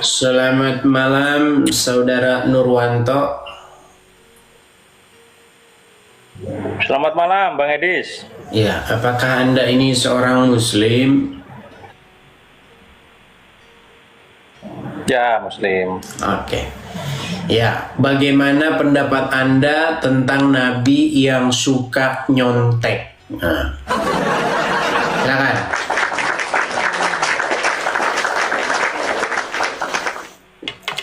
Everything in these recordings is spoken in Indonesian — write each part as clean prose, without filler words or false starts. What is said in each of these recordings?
Selamat malam, Saudara Nurwanto. Selamat malam, Bang Edis. Ya, apakah Anda ini seorang Muslim? Ya, Muslim. Oke. Ya, bagaimana pendapat Anda tentang Nabi yang suka nyontek? Nah, silakan.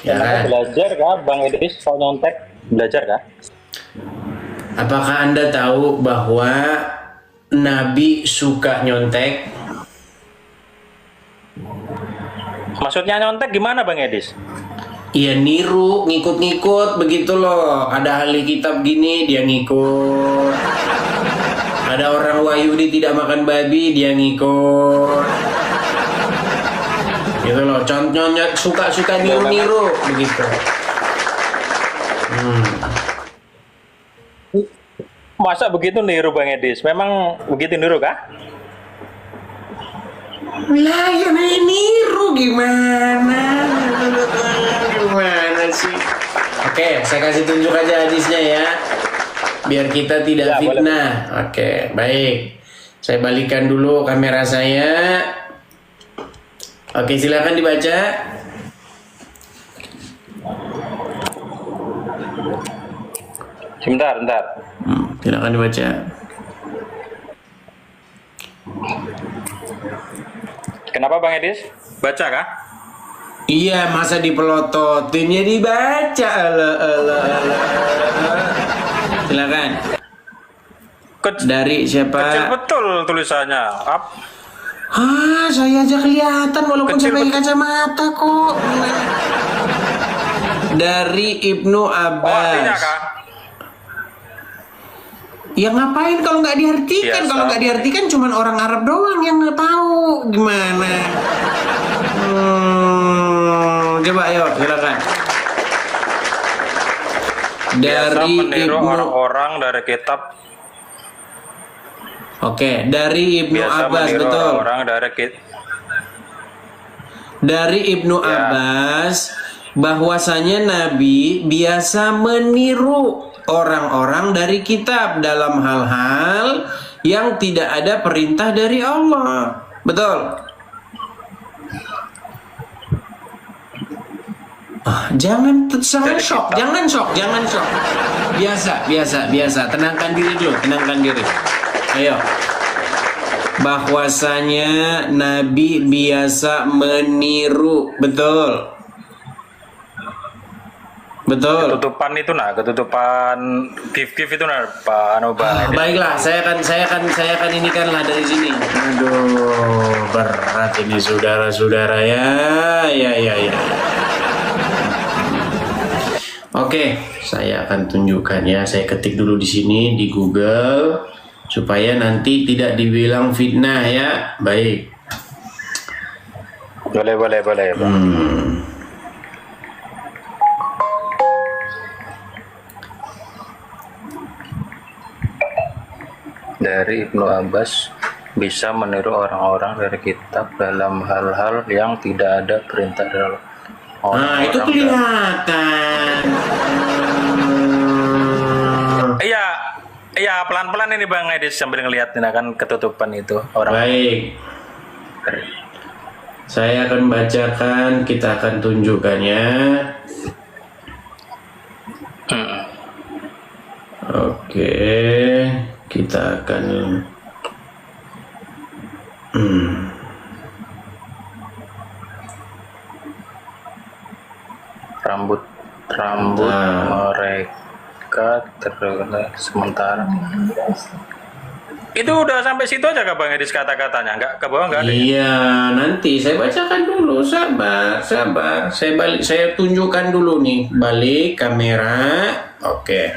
Ya kan? Belajar kah, Bang Edis, soal nyontek? Belajar kah? Apakah Anda tahu bahwa Nabi suka nyontek? Maksudnya nyontek gimana, Bang Edis? Iya, niru, ngikut-ngikut begitu loh. Ada ahli kitab gini, dia ngikut. Ada orang Wahyudi tidak makan babi, dia ngikut. Gitu loh, contohnya suka-suka niru-niru begitu. Masa begitu niru, Bang Edis? Memang begitu niru kah? Lah ya niru gimana? Gimana sih? Oke, saya kasih tunjuk aja hadisnya ya. Biar kita tidak Ya, fitnah. Oke, baik. Saya balikan dulu kamera saya. Oke, silakan dibaca. Sebentar. Silakan dibaca. Kenapa, Bang Edis? Baca kah? Iya, masa dipelototin ya dibaca. Alah. Silakan. Dari siapa? Kecil betul tulisannya. Saya aja kelihatan walaupun Kecil saya pakai kacamata kok. Dari Ibnu Artinya Abbas. kah? Ya ngapain kalau nggak diartikan? Biasa. Kalau nggak diartikan cuman orang Arab doang yang nggak tahu gimana. Coba ayo silakan. Biasa Dari meniru Ibnu. orang-orang dari kitab. Oke, dari Ibnu Biasa Abbas meniru betul. orang dari kitab. Dari Ibnu Ya. Abbas bahwasanya Nabi biasa meniru orang-orang dari kitab dalam hal-hal yang tidak ada perintah dari Allah. Betul? Jangan shock. Biasa. Tenangkan diri dulu, Ayo. Bahwasanya Nabi biasa meniru, betul. Ketutupan itu ketutupan gift itu Pak Bang Edis. Baiklah, saya akan inikan lah dari sini. Aduh, berat ini saudara-saudara ya. Oke, saya akan tunjukkan ya. Saya ketik dulu di sini di Google supaya nanti tidak dibilang fitnah ya. Baik. Boleh, Bang. Dari Ibnu Abbas bisa meniru orang-orang dari kitab dalam hal-hal yang tidak ada perintah dari Allah. Itu kelihatan. Iya, pelan-pelan ini Bang Edis sambil ngeliatin akan ketutupan itu orang. Baik. Saya akan bacakan, kita akan tunjukkannya. Oke, kita akan rambut mereka terlihat sementara. Itu udah sampai situ aja kah Bang Edis kata-katanya? Nggak ke bawah nggak ada? Iya, nanti saya bacakan dulu. Sabar. Saya tunjukkan dulu nih. Balik kamera. Oke,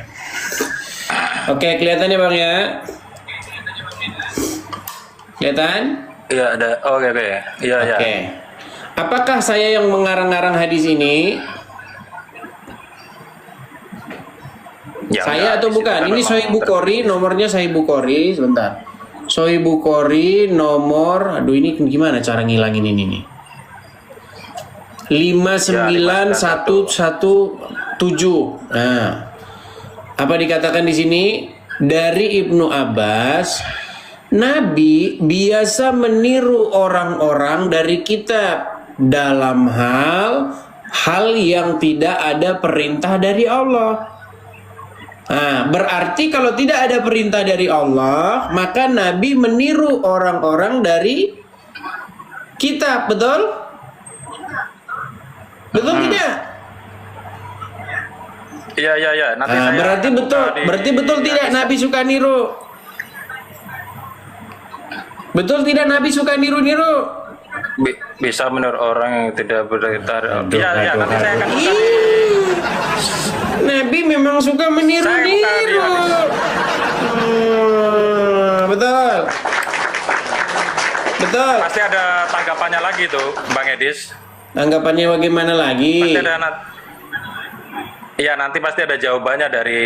kelihatan ya Bang ya? Kelihatan? Iya ada. Oke. Iya. Oke. Apakah saya yang mengarang-arang hadis ini? Ya, Saya atau bukan? Ini Sahih Bukhari, nomornya Sahih Bukhari. Sebentar. Sahih Bukhari nomor. Aduh, ini gimana cara ngilangin ini nih? 59117. Nah, apa dikatakan di sini? Dari Ibnu Abbas, Nabi biasa meniru orang-orang dari kitab dalam hal yang tidak ada perintah dari Allah. Nah, berarti kalau tidak ada perintah dari Allah, maka Nabi meniru orang-orang dari kitab, betul? Betul tidak? Iya. Nanti saya berarti betul tidak Nabi suka niru? Betul tidak Nabi suka niru-niru? Bisa meniru orang yang tidak berintah. Iya, nanti saya akan buka. Nabi memang suka meniru-niru. Betul. Betul. Pasti ada tanggapannya lagi tuh, Bang Edis. Tanggapannya bagaimana lagi? Pasti ada Iya, nanti pasti ada jawabannya dari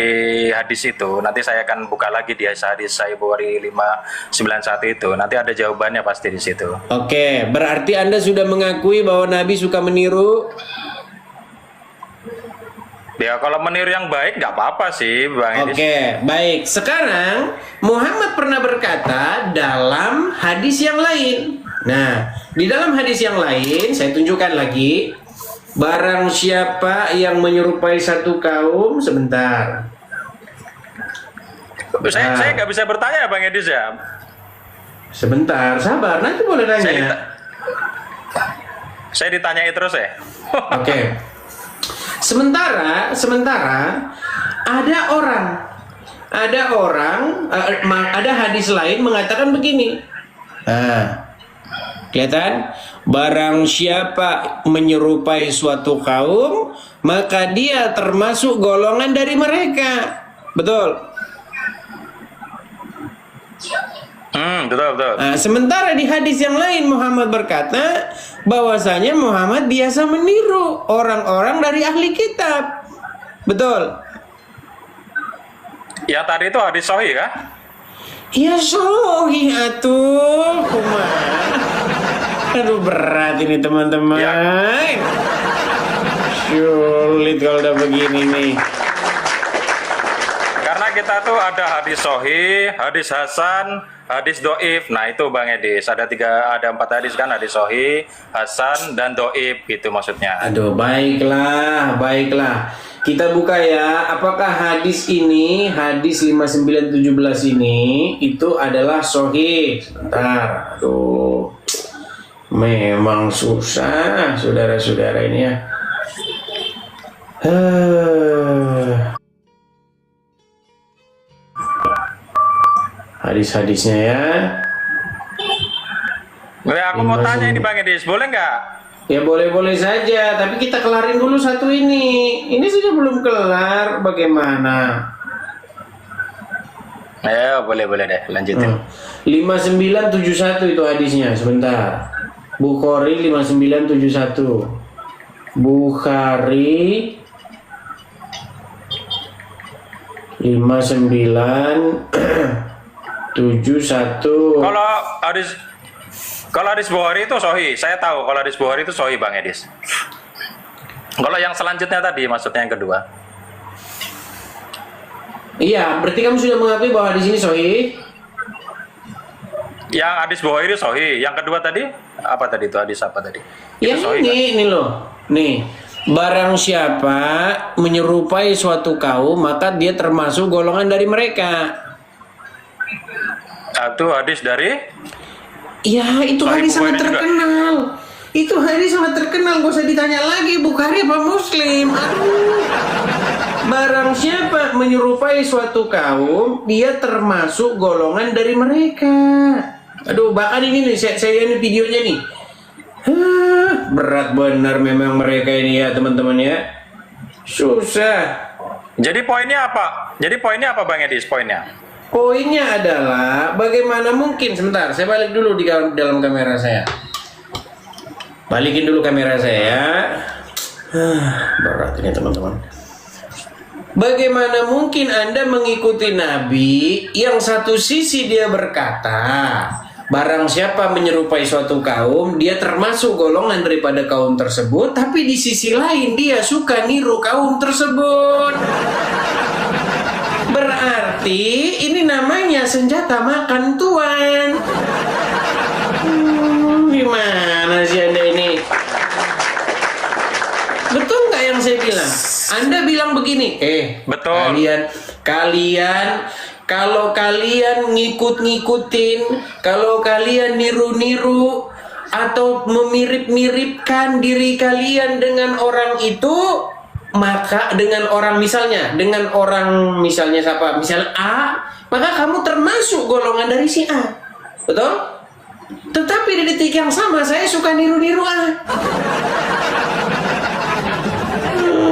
hadis itu. Nanti saya akan buka lagi di hadis Sahih Bukhari 591 itu. Nanti ada jawabannya pasti di situ. Oke, berarti Anda sudah mengakui bahwa Nabi suka meniru? Ya, kalau meniru yang baik nggak apa-apa sih, Bang Edis. Oke, baik. Sekarang Muhammad pernah berkata dalam hadis yang lain. Nah, di dalam hadis yang lain saya tunjukkan lagi. Barang siapa yang menyerupai satu kaum, sebentar. Saya nggak bisa bertanya ya, Bang Edis ya. Sebentar, sabar. Nanti boleh nanya. Saya ditanyai terus ya. Oke. Sementara ada hadis lain mengatakan begini. Nah, kelihatan? Barang siapa menyerupai suatu kaum, maka dia termasuk golongan dari mereka. Betul? Betul. Nah, sementara di hadis yang lain Muhammad berkata bahwasanya Muhammad biasa meniru orang-orang dari ahli kitab. Betul? Ya, tadi itu hadis sahih kah? Ya sahih atuh, kumaha. Aduh, berat ini teman-teman. Ya. Sulit kalau udah begini nih. Karena kita tuh ada hadis sahih, hadis hasan, hadis doif. Nah itu Bang Edis, ada 4 hadis kan, hadis sahih, hasan, dan doif gitu maksudnya. Aduh, baiklah. Kita buka ya, apakah hadis ini, hadis 5917 ini, itu adalah sahih? Sebentar, aduh. Memang susah, saudara-saudara ini ya. Hadis-hadisnya ya. Aku mau tanya ini Bang Edis, boleh nggak? Ya boleh-boleh saja, tapi kita kelarin dulu satu ini. Ini saja belum kelar, bagaimana? Ya boleh deh, lanjutin. 5971 itu hadisnya, sebentar. Bukhari 5971. Bukhari 5971. Kalau hadis Bukhari itu sahih, saya tahu kalau hadis Bukhari itu sahih Bang Edis. Kalau yang selanjutnya tadi, maksudnya yang kedua. Iya, berarti kamu sudah mengakui bahwa hadis ini sahih? Yang hadis Bukhari itu sahih. Yang kedua tadi apa tadi itu, hadis apa tadi? Yang ini loh. Nih, barang siapa menyerupai suatu kaum, maka dia termasuk golongan dari mereka. Itu hadis dari? Ya, itu hadis sangat terkenal. Itu hadis sangat terkenal, gak usah ditanya lagi Bukhari apa Muslim. Aduh. Barang siapa menyerupai suatu kaum, dia termasuk golongan dari mereka. Aduh, bahkan ini nih, saya ini videonya nih. Berat benar memang mereka ini ya teman-teman ya. Susah. Jadi poinnya apa? Bang Edis poinnya? Poinnya adalah bagaimana mungkin, sebentar saya balik dulu di dalam kamera saya. Balikin dulu kamera saya. Berat ini teman-teman. Bagaimana mungkin Anda mengikuti Nabi yang satu sisi dia berkata Barang siapa menyerupai suatu kaum, dia termasuk golongan daripada kaum tersebut, tapi di sisi lain dia suka niru kaum tersebut. Berarti ini namanya senjata makan tuan. Gimana sih Anda ini? Betul nggak yang saya bilang? Anda bilang begini, betul. Kalian kalau kalian ngikut-ngikutin, kalau kalian niru-niru atau memirip-miripkan diri kalian dengan orang itu, maka dengan orang misalnya siapa? Misalnya A, maka kamu termasuk golongan dari si A. Betul? Tetapi di detik yang sama saya suka niru-niru A.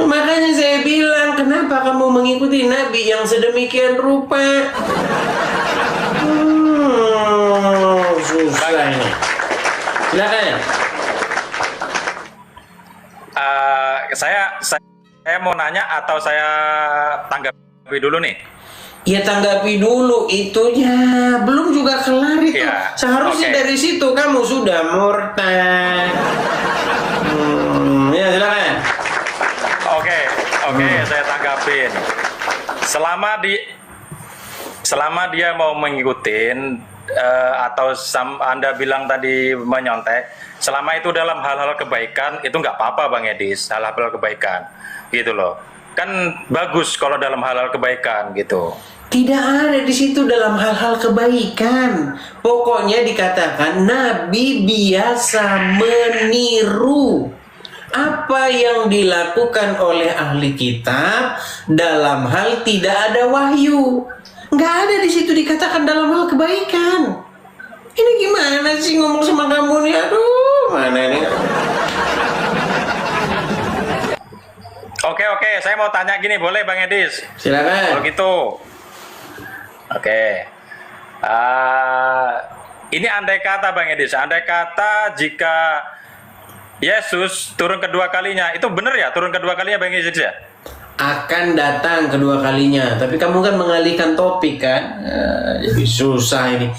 Makanya saya bilang, kenapa kamu mengikuti Nabi yang sedemikian rupa? Susah ini. Silakan. Saya mau nanya atau saya tanggapi dulu nih? Ya tanggapi dulu itunya, belum juga kelar itu. Ya, Seharusnya dari situ kamu sudah murtad. Ya silakan. Oke, saya tanggapin. Selama dia mau mengikutin atau Anda bilang tadi menyontek, selama itu dalam hal-hal kebaikan itu nggak apa-apa Bang Edis, hal-hal kebaikan gitu loh. Kan bagus kalau dalam hal-hal kebaikan gitu. Tidak ada di situ dalam hal-hal kebaikan. Pokoknya dikatakan Nabi biasa meniru apa yang dilakukan oleh ahli kitab dalam hal tidak ada wahyu. Nggak ada di situ dikatakan dalam hal kebaikan. Ini gimana sih ngomong sama kamu nih? Aduh, mana nih? Oke, saya mau tanya gini, boleh Bang Edis? Silakan. Kalau gitu. Oke. Ini andai kata Bang Edis, andai kata jika Yesus turun kedua kalinya, itu benar ya turun kedua kalinya Bang Edis ya? Akan datang kedua kalinya, tapi kamu kan mengalihkan topik kan, jadi susah ini.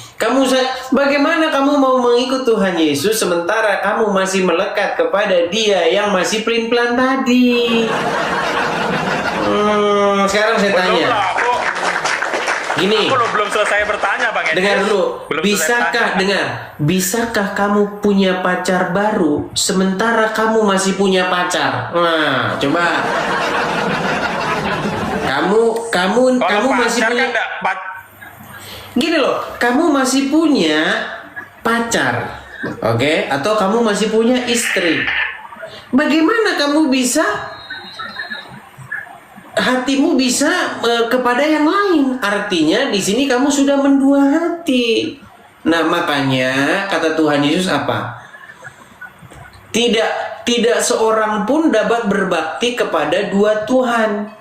Bagaimana kamu mau mengikut Tuhan Yesus sementara kamu masih melekat kepada Dia yang masih pelin-pelan tadi? Sekarang saya tanya. Gini, aku belum selesai bertanya Bang Edis. Dengar dulu, bisakah kamu punya pacar baru sementara kamu masih punya pacar? Nah, coba. Kamu masih punya. Gini loh, kamu masih punya pacar, oke? Atau kamu masih punya istri. Bagaimana kamu bisa hatimu bisa kepada yang lain? Artinya di sini kamu sudah mendua hati. Nah, makanya kata Tuhan Yesus apa? Tidak seorang pun dapat berbakti kepada dua Tuhan.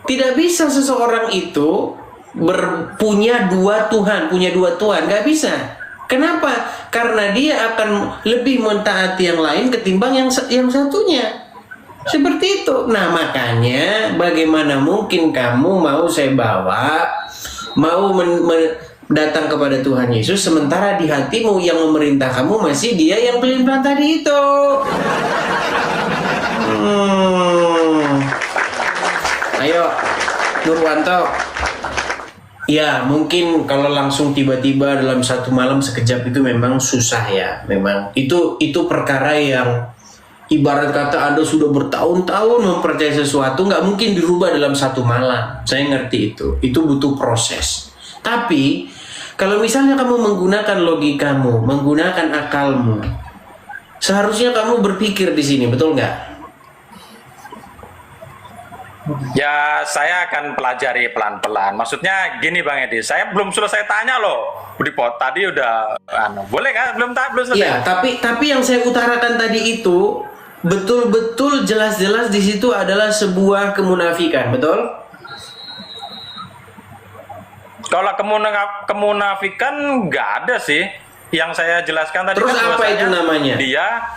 Tidak bisa seseorang itu punya dua Tuhan, nggak bisa. Kenapa? Karena dia akan lebih mentaati yang lain ketimbang yang satunya. Seperti itu. Nah, makanya bagaimana mungkin kamu mau saya bawa, mau datang kepada Tuhan Yesus sementara di hatimu yang memerintah kamu masih Dia yang pelin-pelan tadi itu. Ayo, Nurwanto. Ya, mungkin kalau langsung tiba-tiba dalam satu malam sekejap itu memang susah ya. Memang itu perkara yang ibarat kata Anda sudah bertahun-tahun mempercayai sesuatu, nggak mungkin dirubah dalam satu malam. Saya ngerti itu butuh proses. Tapi kalau misalnya kamu menggunakan logikamu, menggunakan akalmu, seharusnya kamu berpikir di sini, betul nggak? Ya, saya akan pelajari pelan-pelan. Maksudnya gini Bang Edi, saya belum selesai tanya loh. Tadi udah, boleh kan? Belum selesai. Ya, tapi yang saya utarakan tadi itu betul-betul jelas-jelas di situ adalah sebuah kemunafikan, betul? Kalau kemunafikan nggak ada sih. Yang saya jelaskan tadi. Terus kan apa itu namanya? Dia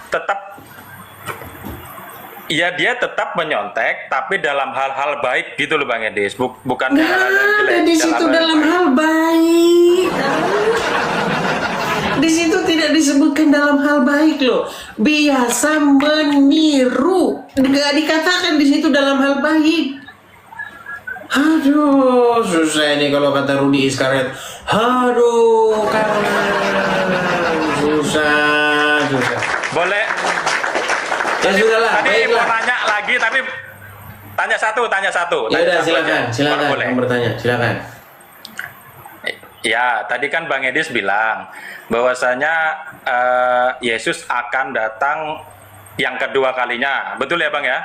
tetap menyontek, tapi dalam hal-hal baik gitu loh Bang Edis, bukan nggak ada di situ dalam hal baik. Di situ tidak disebutkan dalam hal baik loh. Biasa meniru. Nggak dikatakan di situ dalam hal baik. Aduh, susah ini kalau kata Rudi Iskariot. Aduh, susah. Boleh. Ya sudahlah, Tadi baiklah. mau nanya lagi, tapi tanya satu. Ya udah, Tanya satu silakan. aja. Boleh. Yang bertanya, silakan. Ya, tadi kan Bang Edis bilang bahwasanya Yesus akan datang yang kedua kalinya. Betul ya, Bang ya?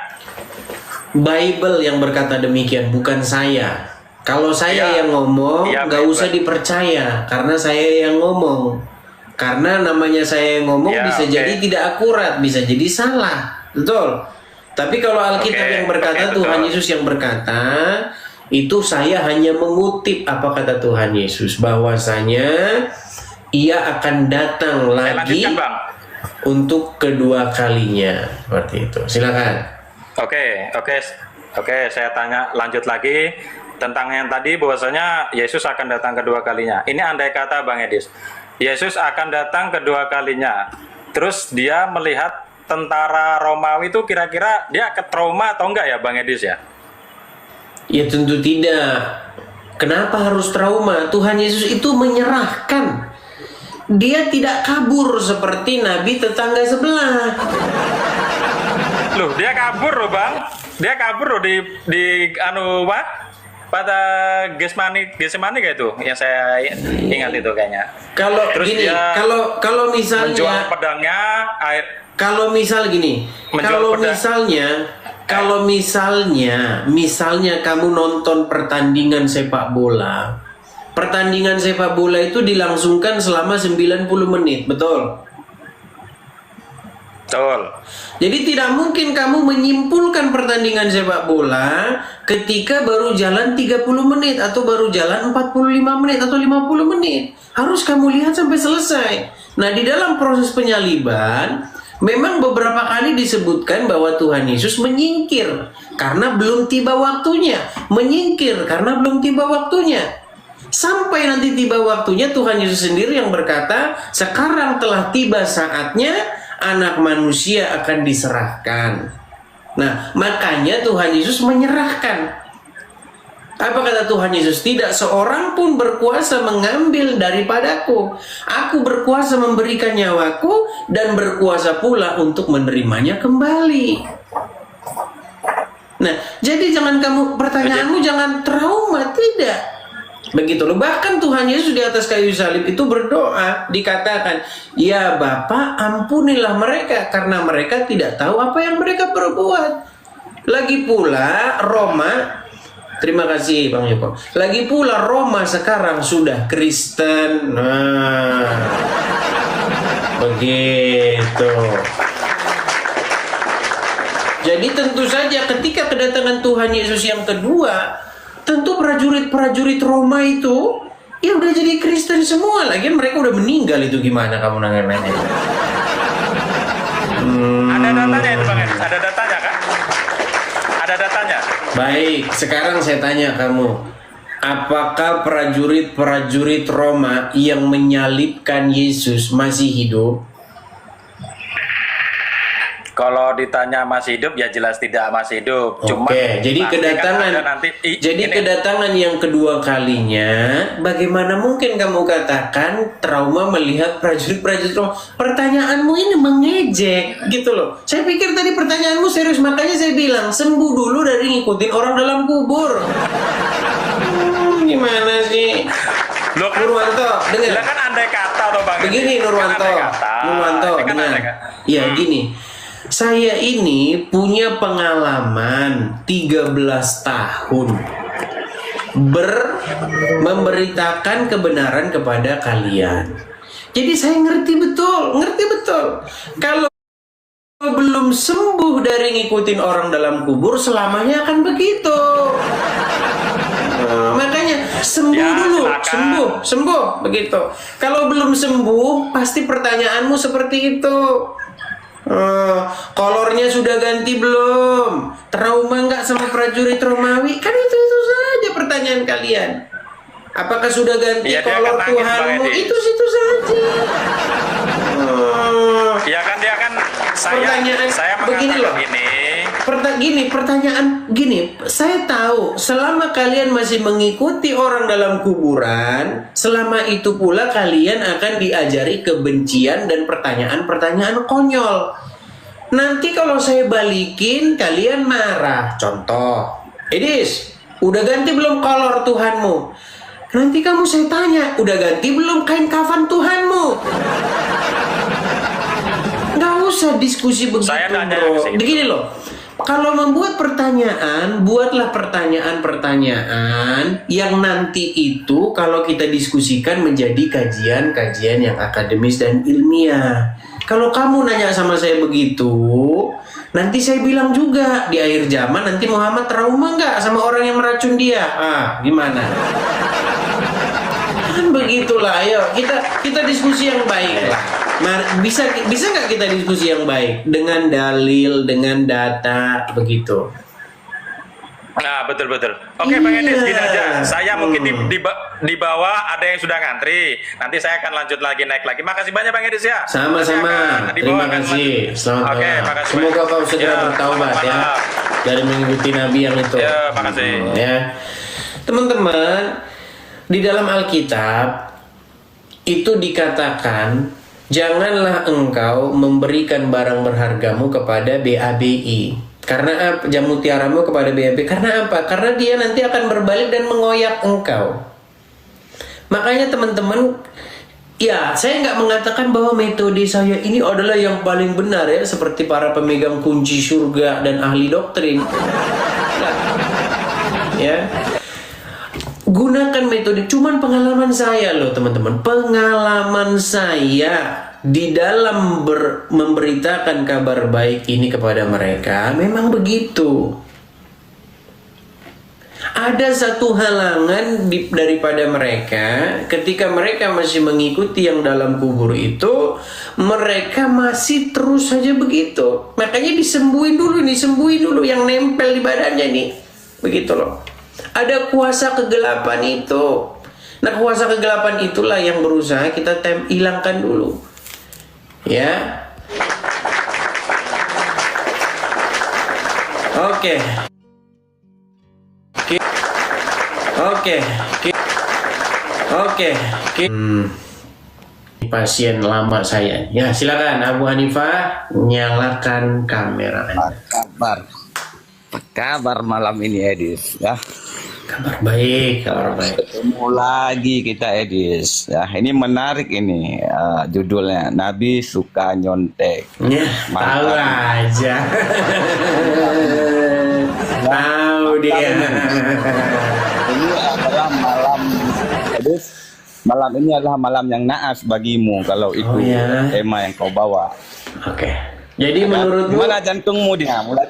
Bible yang berkata demikian, bukan saya. Kalau saya Ya. yang ngomong, Ya, nggak Bible. usah dipercaya, karena saya yang ngomong. Karena namanya saya yang ngomong Ya, bisa oke. jadi tidak akurat, bisa jadi salah, betul. Tapi kalau Alkitab Oke, yang berkata, oke, Tuhan betul. Yesus yang berkata, itu saya hanya mengutip apa kata Tuhan Yesus, bahwasanya Ia akan datang Saya lagi lanjutkan, Bang. untuk kedua kalinya, seperti itu. Silakan. Oke, saya tanya lanjut lagi tentang yang tadi bahwasanya Yesus akan datang kedua kalinya. Ini andai kata Bang Edis, Yesus akan datang kedua kalinya. Terus dia melihat tentara Romawi itu kira-kira dia ke trauma atau enggak ya Bang Edis ya? Ya tentu tidak. Kenapa harus trauma? Tuhan Yesus itu menyerahkan. Dia tidak kabur seperti nabi tetangga sebelah. Loh, dia kabur loh Bang. Dia kabur loh di anu apa? Pada Getsemani kayak itu yang saya ingat itu kayaknya. Kalau Terus gini, dia kalau Menjual misalnya, pedangnya air. kalau misal gini, Menjual kalau misalnya kamu nonton pertandingan sepak bola. Pertandingan sepak bola itu dilangsungkan selama 90 menit, betul? Betul. Jadi tidak mungkin kamu menyimpulkan pertandingan sepak bola ketika baru jalan 30 menit atau baru jalan 45 menit atau 50 menit. Harus kamu lihat sampai selesai. Nah, di dalam proses penyaliban memang beberapa kali disebutkan bahwa Tuhan Yesus menyingkir karena belum tiba waktunya. Menyingkir karena belum tiba waktunya. Sampai nanti tiba waktunya Tuhan Yesus sendiri yang berkata, sekarang telah tiba saatnya Anak manusia akan diserahkan. Nah, makanya Tuhan Yesus menyerahkan. Apa kata Tuhan Yesus? Tidak seorang pun berkuasa mengambil daripadaku. Aku berkuasa memberikan nyawaku dan berkuasa pula untuk menerimanya kembali. Nah, jadi jangan kamu, pertanyaanmu jangan trauma, tidak. Begitu loh. Bahkan Tuhan Yesus di atas kayu salib itu berdoa, dikatakan, ya Bapa, ampunilah mereka karena mereka tidak tahu apa yang mereka perbuat. Lagi pula Roma, terima kasih Bang Joko. Lagi pula Roma sekarang sudah Kristen. Nah, begitu. Jadi tentu saja ketika kedatangan Tuhan Yesus yang kedua, tentu prajurit-prajurit Roma itu ya udah jadi Kristen semua. Lagian mereka udah meninggal, itu gimana kamu nanya-nanya? Ada datanya itu Bang Edis, ada datanya kan? Ada datanya. Baik, sekarang saya tanya kamu, apakah prajurit-prajurit Roma yang menyalibkan Yesus masih hidup? Kalau ditanya masih hidup ya jelas tidak masih hidup. Oke, jadi pasti kedatangan kan ada nanti, kedatangan yang kedua kalinya, bagaimana mungkin kamu katakan trauma melihat prajurit-prajurit Roma? Pertanyaanmu ini mengejek gitu loh. Saya pikir tadi pertanyaanmu serius, makanya saya bilang sembuh dulu dari ngikutin orang dalam kubur. Gimana sih? Loh, kan, Nurwanto, dengar. kan andai kata toh Bang. Begini Edis. Nurwanto, Kan andai kata. Nurwanto, Ini kan andai dengar. kata. Ya gini, saya ini punya pengalaman 13 tahun memberitakan kebenaran kepada kalian. Jadi saya ngerti betul. Kalau belum sembuh dari ngikutin orang dalam kubur, selamanya akan begitu. Makanya sembuh Ya, dulu, silakan. sembuh begitu. Kalau belum sembuh, pasti pertanyaanmu seperti itu. Kolornya sudah ganti belum? Trauma nggak sama prajurit Romawi? Kan itu saja pertanyaan kalian. Apakah sudah ganti Iya, dia kolor akan nangis, Bang Tuhanmu? Edi. Itu situ saja. Oh. Ya kan dia kan Pertanyaan saya begini loh. gini. Pertanyaan gini, saya tahu selama kalian masih mengikuti orang dalam kuburan, selama itu pula kalian akan diajari kebencian dan pertanyaan-pertanyaan konyol. Nanti kalau saya balikin, kalian marah. Contoh, Edis, udah ganti belum kolor Tuhanmu? Nanti kamu saya tanya, udah ganti belum kain kafan Tuhanmu? Nggak usah diskusi begitu, Saya nanya bro. ke situ. Begini loh, kalau membuat pertanyaan, buatlah pertanyaan-pertanyaan yang nanti itu kalau kita diskusikan menjadi kajian-kajian yang akademis dan ilmiah. Kalau kamu nanya sama saya begitu, nanti saya bilang juga di akhir zaman nanti Muhammad trauma nggak sama orang yang meracun dia? Gimana? Kan begitulah, ayo kita diskusi yang baik lah. Bisa nggak kita diskusi yang baik dengan dalil, dengan data, begitu? Nah, betul. Oke, Bang Edis, gini aja. Saya mungkin di bawah ada yang sudah ngantri. Nanti saya akan lanjut lagi, naik lagi. Makasih banyak, Bang Edis ya. Sama-sama. Terima kasih. Selamat malam. Makasih Semoga banyak. kau segera bertaubat ya dari mengikuti Nabi yang itu. Ya, makasih. Ya, teman-teman, di dalam Alkitab itu dikatakan, janganlah engkau memberikan barang berhargamu kepada BABI. Karena apa? Jamu tiaramu kepada BAB. Karena apa? Karena dia nanti akan berbalik dan mengoyak engkau. Makanya teman-teman, ya saya nggak mengatakan bahwa metode saya ini adalah yang paling benar ya, seperti para pemegang kunci surga dan ahli doktrin. Nah, ya, gunakan metode. Cuman pengalaman saya loh teman-teman, pengalaman saya di dalam memberitakan kabar baik ini kepada mereka memang begitu. Ada satu halangan daripada mereka ketika mereka masih mengikuti yang dalam kubur itu, mereka masih terus saja begitu. Makanya disembuhin dulu yang nempel di badannya nih. Begitu loh. Ada kuasa kegelapan itu. Nah, kuasa kegelapan itulah yang berusaha kita hilangkan dulu. Ya. Oke. Pasien lama saya. Ya, silakan Abu Hanifah, nyalakan kamera Anda. Apa kabar malam ini, Edis? Ya, Kabar baik. ketemu lagi kita, Edis. Ya, ini menarik ini judulnya, Nabi suka nyontek. Ya, tahu aja. Tahu dia. Ini adalah malam, Edis. Malam ini adalah malam yang naas bagimu kalau itu tema yang kau bawa. Oke. Jadi menurutmu gimana jantungmu dia? Mulai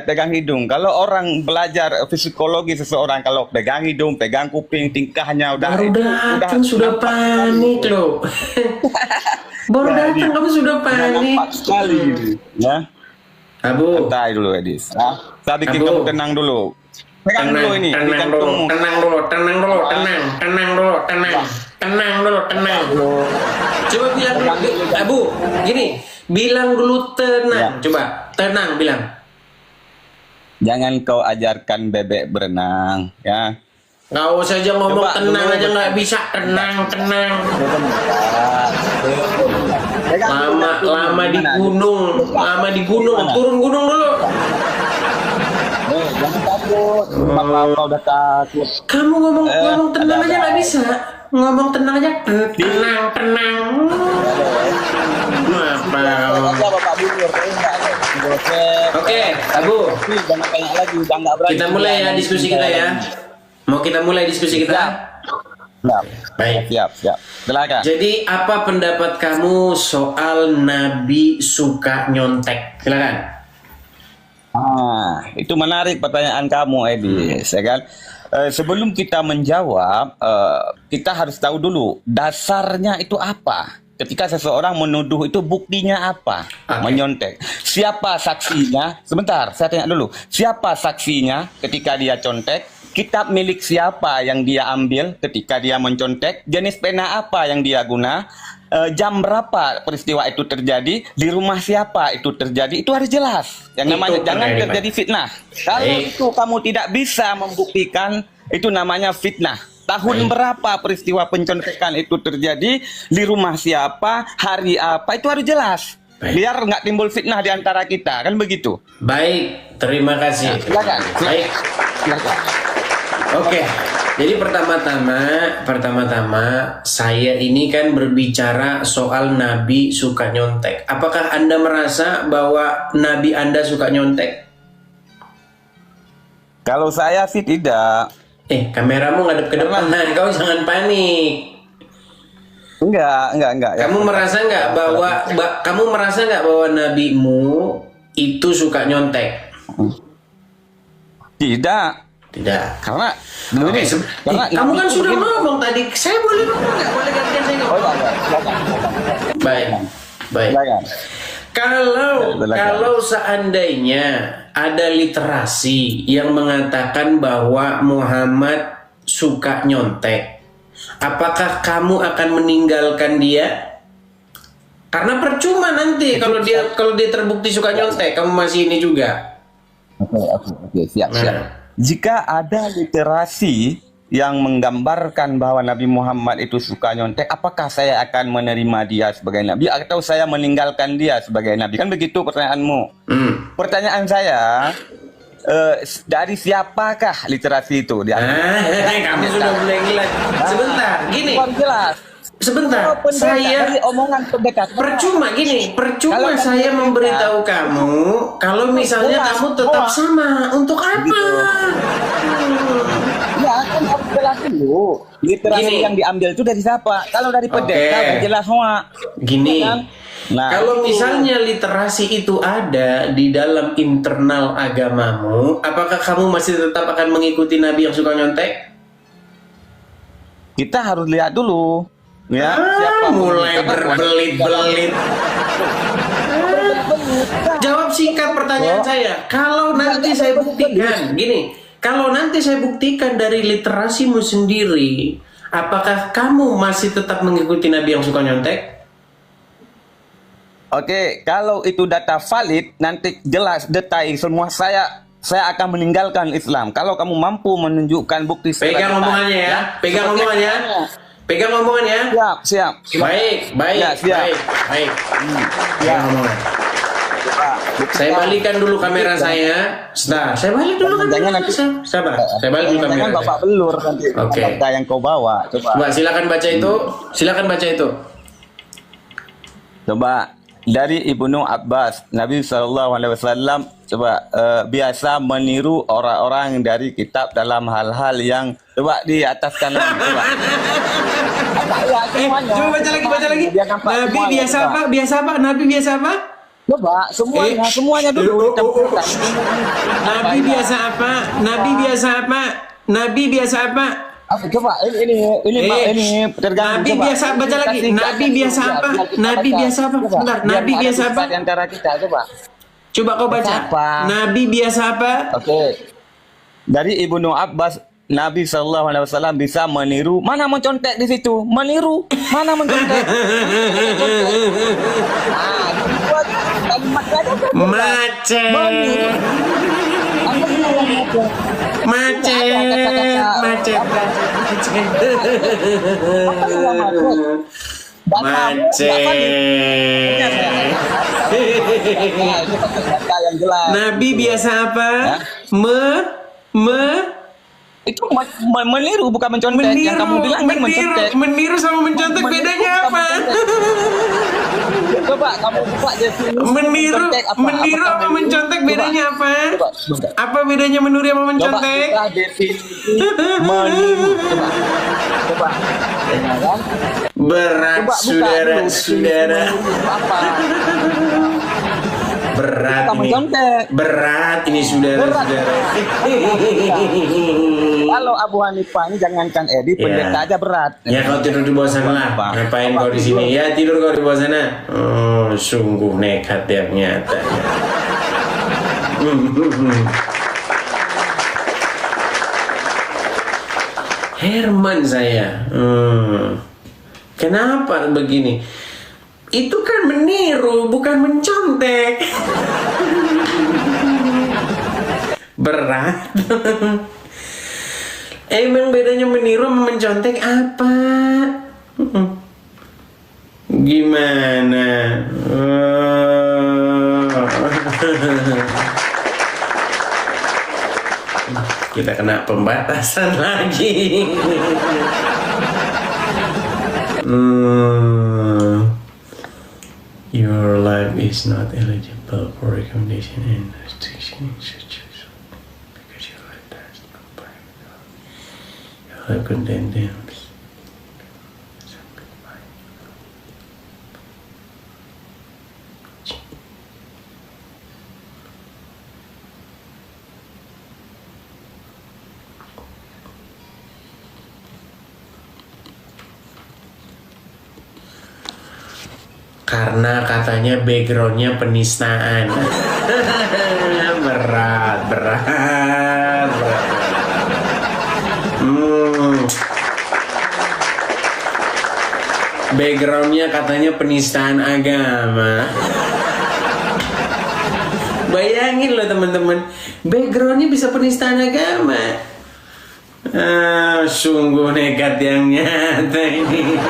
pegang hidung. Kalau orang belajar psikologi seseorang, kalau pegang hidung, pegang kuping, tingkahnya baru datang sudah panik loh. Baru datang kamu sudah panik. Nampak sekali, ya. Abu, santai dulu, Edis. Saya bikin kamu tenang dulu. Pegang dulu ini, tenang dulu. Coba bilang dulu, Abu, gini, bilang dulu tenang. Ya. Coba, tenang bilang. Jangan kau ajarkan bebek berenang, ya. Nggak usah aja ngomong Coba tenang dulu, aja nggak bisa tenang. Lama di gunung, turun gunung dulu. Jangan takut. Kalau kau udah takut. Kamu ngomong tenang aja nggak bisa. Ngomong tenang aja, tenang. Oke, Abu. Jangan tanya lagi, udah nggak berani. Kita mulai ya diskusi kita ya. Mau kita mulai diskusi kita? Siap. Baik. Siap. Silakan. Jadi apa pendapat kamu soal Nabi suka nyontek? Silakan. Itu menarik pertanyaan kamu, Edis, ya kan? Sebelum kita menjawab, kita harus tahu dulu dasarnya itu apa. Ketika seseorang menuduh itu buktinya apa? Menyontek. Siapa saksinya? Sebentar, saya tanya dulu. Siapa saksinya ketika dia contek? kitab milik siapa yang dia ambil ketika dia mencontek, jenis pena apa yang dia guna, jam berapa peristiwa itu terjadi, di rumah siapa itu terjadi, itu harus jelas. Yang Itu namanya jangan keren, terjadi fitnah. Kalau Baik. itu kamu tidak bisa membuktikan, itu namanya fitnah. Tahun Baik. berapa peristiwa pencontekan itu terjadi, di rumah siapa, hari apa, itu harus jelas. Baik. Biar nggak timbul fitnah di antara kita, kan begitu. Baik, terima kasih. Silakan. Baik. Silakan. Oke, jadi pertama-tama saya ini kan berbicara soal Nabi suka nyontek. Apakah Anda merasa bahwa Nabi Anda suka nyontek? Kalau saya sih tidak. Kameramu ngadep ke depan, kau jangan panik. Enggak. Ya. Kamu merasa nggak bahwa nabimu itu suka nyontek? Tidak. Tidak. Karena Oke, karena kamu kan Nabi sudah itu ngomong tadi. Saya boleh ngomong nggak? Boleh gantian saya ngomong? silakan. Baik. Silakan. Kalau seandainya ada literasi yang mengatakan bahwa Muhammad suka nyontek, apakah kamu akan meninggalkan dia? Karena percuma nanti kalau dia terbukti suka nyontek, kamu masih ini juga. Oke, siap. Nah. Jika ada literasi yang menggambarkan bahwa Nabi Muhammad itu suka nyontek, apakah saya akan menerima dia sebagai Nabi atau saya meninggalkan dia sebagai Nabi? Kan begitu pertanyaanmu. Pertanyaan saya, dari siapakah literasi itu? Kamu sudah mulai gila. Sebentar, gini. Jelas. Sebentar, saya dari omongan pendekat. percuma Kalau saya kamu memberitahu kamu kalau misalnya jelas, kamu tetap semua. sama. Untuk apa? Ya kan harus jelas dulu. Literasi Gini. yang diambil itu dari siapa? Kalau dari Oke. pendekar jelas semua. Gini, Ya kan? Nah, kalau itu. misalnya literasi itu ada di dalam internal agamamu, apakah kamu masih tetap akan mengikuti Nabi yang suka nyontek? Kita harus lihat dulu. Ya, Mulai berbelit-belit. Jawab singkat pertanyaan saya. Kalau nanti saya buktikan, gini, kalau nanti saya buktikan dari literasimu sendiri, apakah kamu masih tetap mengikuti Nabi yang suka nyontek? Oke, kalau itu data valid, nanti jelas detail semua saya akan meninggalkan Islam. Kalau kamu mampu menunjukkan bukti Pegang omongannya ya, pegang omongannya. Pegang omongannya. Siap. Baik. Ya, siap. Baik. Ya. Pegang omongan. Saya balikan dulu kamera saya. Sebentar, saya balik dulu kamera. Jangan nanti. Sabar. Saya balik dulu kamera. Jangan saya. Bapak belur nanti. Oke. Data yang kau bawa. Coba silakan baca itu. Silakan baca itu. Coba dari Ibnu Abbas, Nabi SAW biasa meniru orang-orang dari kitab dalam hal-hal yang di atas kanan. Coba Coba baca lagi. Nabi biasa apa? Nabi biasa apa? Coba semuanya dulu. Nabi biasa apa? Nabi biasa apa? Coba ini tergantung. Nabi biasa baca lagi. Nabi biasa apa? Sebentar. Nabi biasa apa? Di antara kita Coba kau baca. Nabi biasa apa? Oke. Dari Ibnu Abbas, Nabi SAW bisa meniru. Mana mencontek di situ? Meniru. Mana mencontek? Macet. Nabi biasa apa? Itu meniru bukan mencontek. Yang kamu bilang kan mencontek. Meniru sama mencontek bedanya apa? Coba kamu buka definisi Meniru apa mencontek bedanya apa? Apa bedanya meniru sama mencontek? Coba kita definisi meniru. Coba. Berat saudara. Berat ini saudara-saudara. Kalau Abu Hanifah ini jangankan Edi, pendeta aja berat. Ya kau tidur di bawah sana lah. Ngapain kau di sini? Ya tidur kau di bawah sana. Oh, sungguh nekat ternyata. Herman saya. Kenapa begini? Itu kan meniru, bukan mencontek. Berat. Emang bedanya meniru sama mencontek apa? Gimana? Kita kena pembatasan lagi. Your life is not eligible for recommendation and restriction in such as because your life does not apply. Your life condemns. Karena katanya backgroundnya penistaan. berat. Backgroundnya katanya penistaan agama. Bayangin loh teman-teman, backgroundnya bisa penistaan agama. Sungguh nekat yang nyata ini.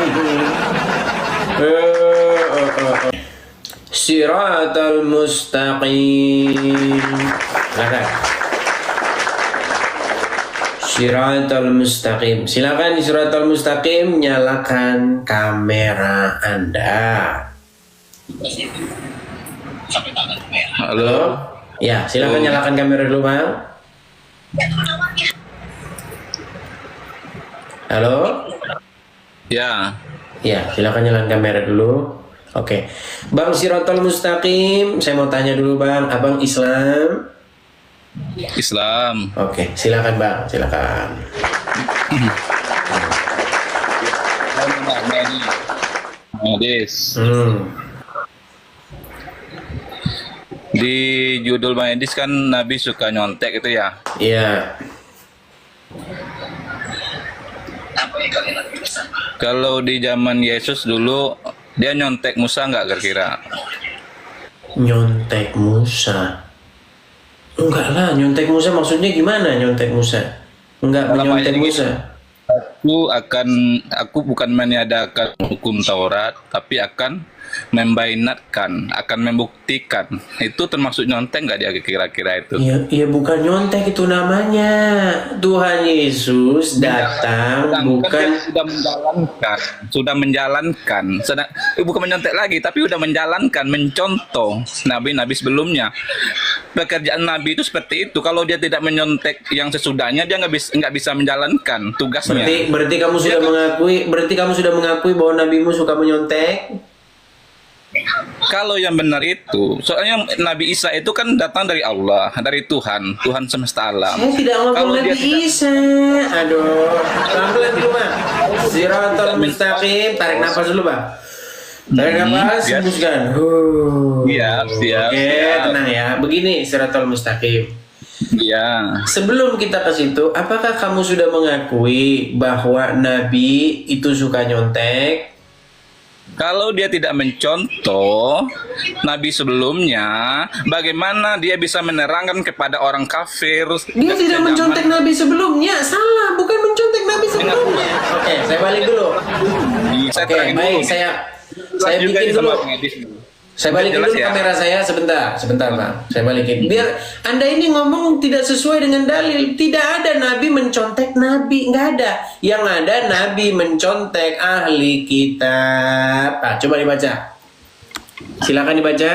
Siratal mustaqim. Siratal mustaqim. Silakan di siratal mustaqim nyalakan kamera Anda. Halo? Ya, silakan nyalakan kamera dulu, Bang. Halo? Ya. Ya, silakan nyalakan kamera dulu. Oke. Bang Siratal Mustaqim, saya mau tanya dulu, Bang. Abang Islam? Islam. Oke, silakan, Bang. Silakan. Edis. Di judul Bang Edis kan Nabi suka nyontek itu ya? Iya. Kalau di zaman Yesus dulu dia nyontek Musa nggak kira-kira? Nyontek Musa? Enggak lah, nyontek Musa maksudnya gimana nyontek Musa? Enggak menyontek Musa. Aku bukan meniadakan hukum Taurat, tapi akan membainatkan, akan membuktikan. Itu termasuk nyontek nggak dia kira-kira itu? Iya bukan nyontek itu namanya. Tuhan Yesus datang bukan sudah menjalankan, bukan menyontek lagi, tapi sudah menjalankan, mencontoh nabi-nabi sebelumnya. Pekerjaan nabi itu seperti itu. Kalau dia tidak menyontek yang sesudahnya, dia nggak bisa menjalankan tugasnya. Berarti kamu sudah mengakui bahwa nabimu suka menyontek? Kalau yang benar itu, soalnya Nabi Isa itu kan datang dari Allah, dari Tuhan semesta alam. Saya tidak ngomong Nabi Isa. Aduh, pelan-pelan dulu, Bang. Siratal Mustaqim, tarik nafas dulu, Bang. Tarik nafas, hembuskan. Siap. Oke, tenang ya. Begini Siratal Mustaqim. Iya. Sebelum kita ke situ, apakah kamu sudah mengakui bahwa Nabi itu suka nyontek? Kalau dia tidak mencontoh Nabi sebelumnya, bagaimana dia bisa menerangkan kepada orang kafir? Dia tidak mencontek Nabi sebelumnya. Salah, bukan mencontek Nabi sebelumnya. Oke, saya balik dulu. Oke, baik. Saya bikin dulu. Saya balikin dulu kamera saya sebentar, Bang. Saya balikin. Biar Anda ini ngomong tidak sesuai dengan dalil. Tidak ada Nabi mencontek Nabi, nggak ada. Yang ada Nabi mencontek ahli kitab. Coba dibaca. Silakan dibaca.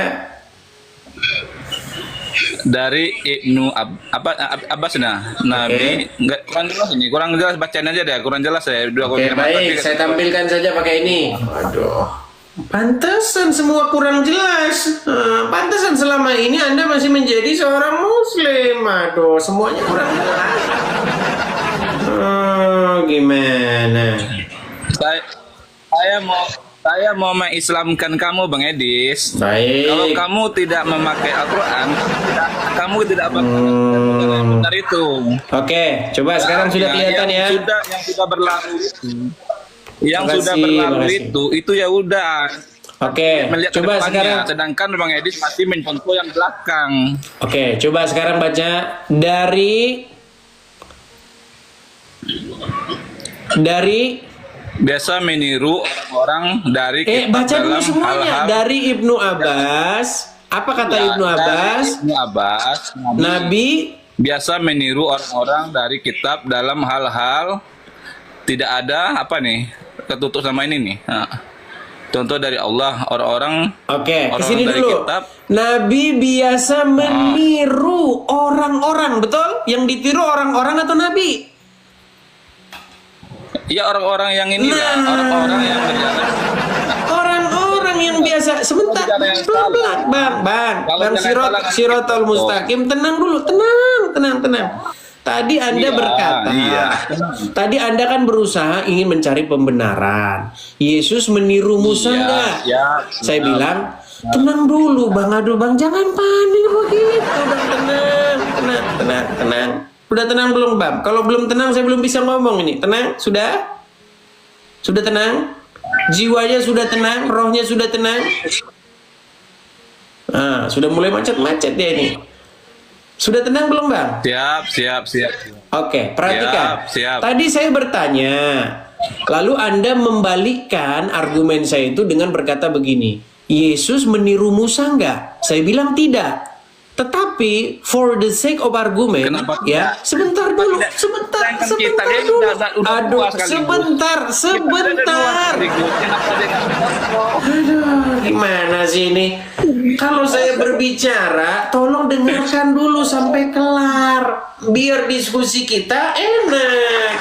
Dari Ibnu Abbas Nabi kurang jelas bacaan aja deh, kurang jelas ya. Oke, baik, saya tampilkan saja pakai ini. Aduh. Pantesan semua kurang jelas. Pantesan selama ini Anda masih menjadi seorang Muslim. Aduh, semuanya kurang jelas. Gimana? Saya mau mengislamkan kamu, Bang Edis. Baik. Kalau kamu tidak memakai Al-Quran, Kamu tidak yang benar itu. Oke, coba sekarang sudah kelihatan ya. Yang sudah berlalu itu. Yang Makasih, sudah berlalu makasih. itu ya udah. Oke, Melihat ke coba depannya. sekarang. Sedangkan Bang Edis masih mencontoh yang belakang. Oke, coba sekarang baca dari Biasa meniru orang dari kitab baca dulu dalam semuanya. hal-hal Dari Ibnu Abbas. Apa kata Ibnu Abbas? Ibnu Abbas, Nabi biasa meniru orang-orang dari kitab dalam hal-hal tidak ada apa nih ketutup sama ini nih. Nah, contoh dari Allah orang-orang. Oke, orang kesini dari dulu. kitab. Nabi biasa meniru orang-orang, betul? Yang ditiru orang-orang atau Nabi? Ya orang-orang yang ini lah, Nah. orang-orang yang berjalan. Orang-orang yang biasa. Sebentar, Kalau jalan yang pelan-pelan, salah. Bang. Kalau Bang jalan salah nanti Sirotol kita Mustaqim, tenang dulu, tenang. Tadi Anda Iya, berkata, iya. tadi Anda kan berusaha ingin mencari pembenaran. Yesus meniru Musa Iya, enggak? iya. Saya bilang, tenang dulu Bang Adu, Bang, jangan panik begitu, Bang, tenang. Udah tenang belum, Bang? Kalau belum tenang, saya belum bisa ngomong ini. Tenang, sudah? Sudah tenang? Jiwanya sudah tenang, rohnya sudah tenang. Nah, sudah mulai macet-macet dia ini. Sudah tenang belum, Bang? Siap. Oke, perhatikan. Siap. Tadi saya bertanya, lalu Anda membalikkan argumen saya itu dengan berkata begini, Yesus meniru Musa enggak? Saya bilang tidak. Tetapi for the sake of argument, Kenapa ya, tidak? sebentar dulu. Sedangkan kita dia Dulu. udah Aduh, dua sekaligus. sebentar. Aduh, gimana sih ini? Kalau saya berbicara, tolong dengarkan dulu sampai kelar, biar diskusi kita enak.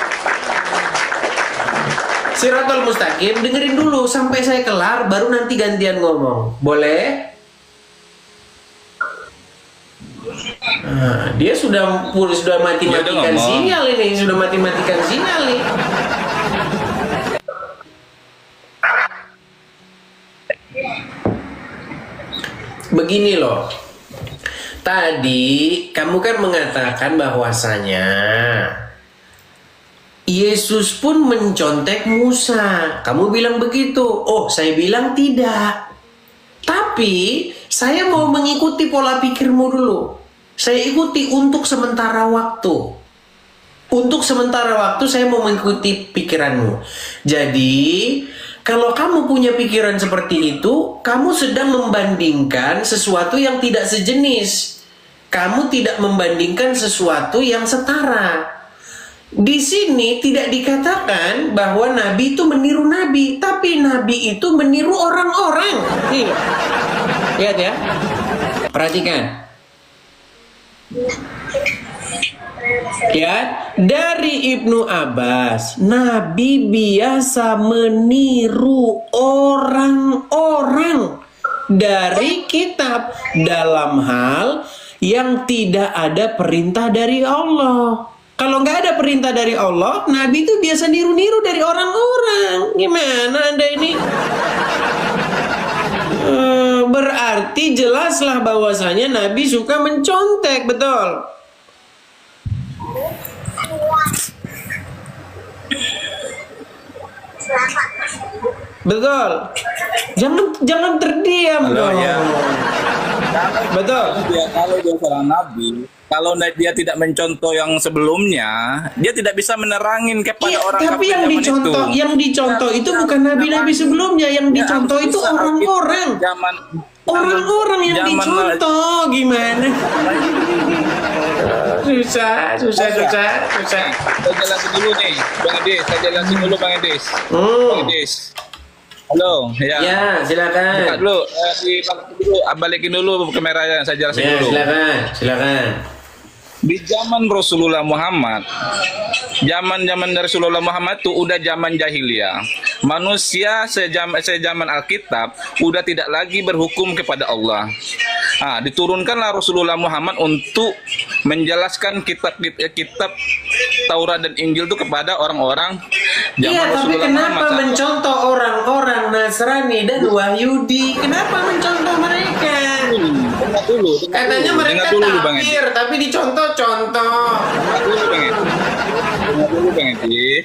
Siratul Mustaqim, dengerin dulu sampai saya kelar, baru nanti gantian ngomong. Boleh? Nah, dia sudah mati-matikan ngomong. sinyal ini, sudah mati-matikan sinyal nih. Begini loh. Tadi kamu kan mengatakan bahwasanya Yesus pun mencontek Musa. Kamu bilang begitu. Oh, saya bilang tidak. Tapi saya mau mengikuti pola pikirmu dulu. Saya ikuti untuk sementara waktu. Untuk sementara waktu saya mau mengikuti pikiranmu. Jadi, kalau kamu punya pikiran seperti itu, kamu sedang membandingkan sesuatu yang tidak sejenis. Kamu tidak membandingkan sesuatu yang setara. Di sini tidak dikatakan bahwa Nabi itu meniru Nabi, tapi Nabi itu meniru orang-orang. Nih, lihat ya, perhatikan. Ya, dari Ibnu Abbas, Nabi biasa meniru orang-orang dari kitab dalam hal yang tidak ada perintah dari Allah. Kalau nggak ada perintah dari Allah, Nabi itu biasa niru-niru dari orang-orang. Gimana Anda ini? Berarti jelaslah bahwasanya Nabi suka mencontek, betul? Betul. Jangan terdiam Halo, dong. ya. Betul. Kalau dia seorang nabi, kalau dia tidak mencontoh yang sebelumnya, dia tidak bisa menerangin kepada Iya, orang tapi kafir yang zaman dicontoh itu bukan nabi-nabi sebelumnya, yang dicontoh itu orang-orang. Orang-orang yang dicontoh, gimana? Susah. Saya jelasin dulu nih, Bang Edis. Saya jelasin dulu, Bang Edis. Bang Edis. Halo, ya. Ya, silakan. Buka dulu, balikin dulu kameranya, saya jelasin Ya, dulu. silakan. Di zaman Rasulullah Muhammad, zaman dari Rasulullah Muhammad itu udah zaman jahiliyah. Manusia sejaman Alkitab udah tidak lagi berhukum kepada Allah. Nah, diturunkanlah Rasulullah Muhammad untuk menjelaskan kitab Taurat dan Injil itu kepada orang-orang zaman Iya, tapi Rasulullah kenapa Muhammad. mencontoh orang-orang Nasrani dan Wahyudi? Kenapa mencontoh mereka? Dengar dulu. Katanya mereka Dengar dulu, Bang Edi. takbir, tapi dicontoh-contoh.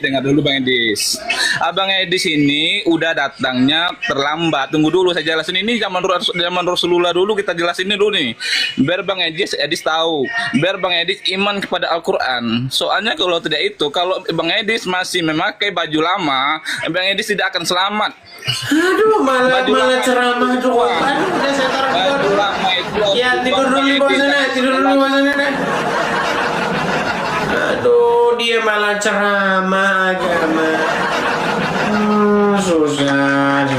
Dengar dulu Bang Edis. Abang Edis ini udah datangnya terlambat. Tunggu dulu saya jelasin ini zaman Rasulullah dulu, kita jelasin ini dulu nih. Biar Bang Edis tahu. Biar Bang Edis iman kepada Al-Qur'an. Soalnya kalau tidak itu, kalau Bang Edis masih memakai baju lama, Bang Edis tidak akan selamat. Aduh, malah ceramah doang. Aduh, udah saya taruh di Baju bawah. lama itu. Ya, tidur dulu di bawah sana, tidur dulu di bawah sana. Aduh, dia malah ceramah agama. Susah.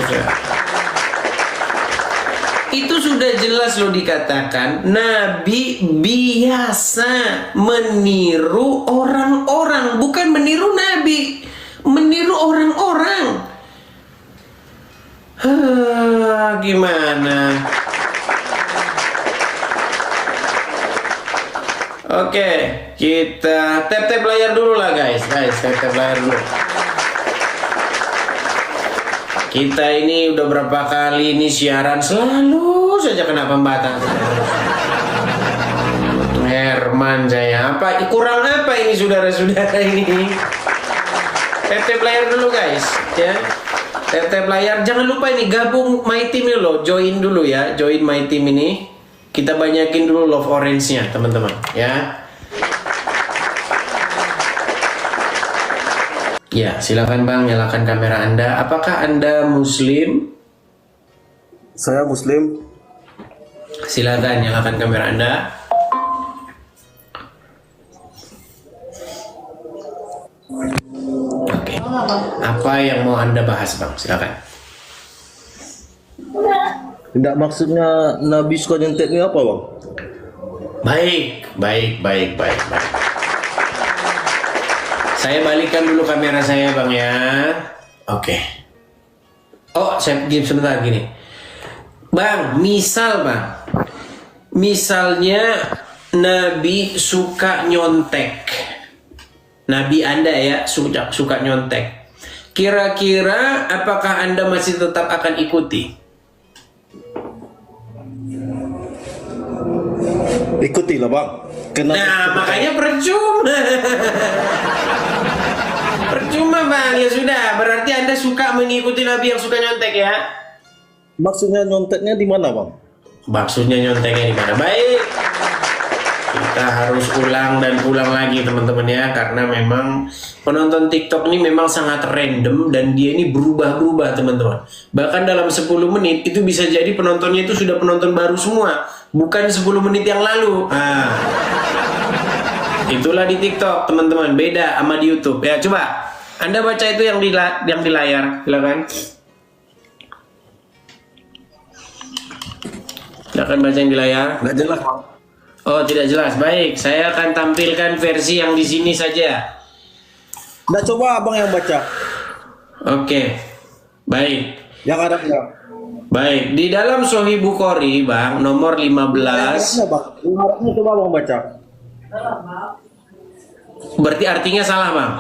Itu sudah jelas loh dikatakan Nabi biasa meniru orang-orang, bukan meniru Nabi, meniru orang-orang. Gimana? Oke, kita tap-tap layar dulu lah guys, tap-tap layar dulu. Kita ini udah berapa kali ini siaran selalu saja kena pembatas. Herman saya, kurang apa ini saudara-saudara ini? Tap-tap layar dulu guys, ya. Tap-tap layar, jangan lupa ini gabung My Team ini loh, join dulu ya, join My Team ini. Kita banyakin dulu love orange-nya teman-teman ya. Ya, silakan Bang, nyalakan kamera Anda. Apakah Anda Muslim? Saya Muslim. Silakan nyalakan kamera Anda. Oke. Apa yang mau Anda bahas, Bang? Silakan. Tidak, maksudnya Nabi suka nyontek ni apa, Bang? Baik. Saya balikan dulu kamera saya, Bang ya. Oke. Oh, saya sebentar gini. Bang, misalnya Nabi suka nyontek. Nabi Anda ya suka nyontek. Kira-kira apakah Anda masih tetap akan ikuti? Ikutilah, Bang. Kenapa? Nah, makanya percuma. Percuma, Bang. Ya sudah, berarti Anda suka mengikuti Nabi yang suka nyontek ya? Maksudnya nyonteknya di mana, Bang? Maksudnya nyonteknya di mana? Baik. Kita harus ulang dan ulang lagi teman-teman ya, karena memang penonton TikTok ini memang sangat random dan dia ini berubah-ubah teman-teman. Bahkan dalam 10 menit itu bisa jadi penontonnya itu sudah penonton baru semua, bukan 10 menit yang lalu. Nah, itulah di TikTok teman-teman, beda sama di YouTube. Ya coba Anda baca itu yang di layar, silakan. Silakan baca yang di layar. Nggak jelas, Bang. Oh, tidak jelas. Baik, saya akan tampilkan versi yang di sini saja. Nggak, coba Abang yang baca. Oke. Baik. Yang Arabnya. Baik, di dalam Sahih Bukhari, Bang, nomor 15. Yang Bang. Yang Arabnya coba Abang baca. Berarti artinya salah, Bang.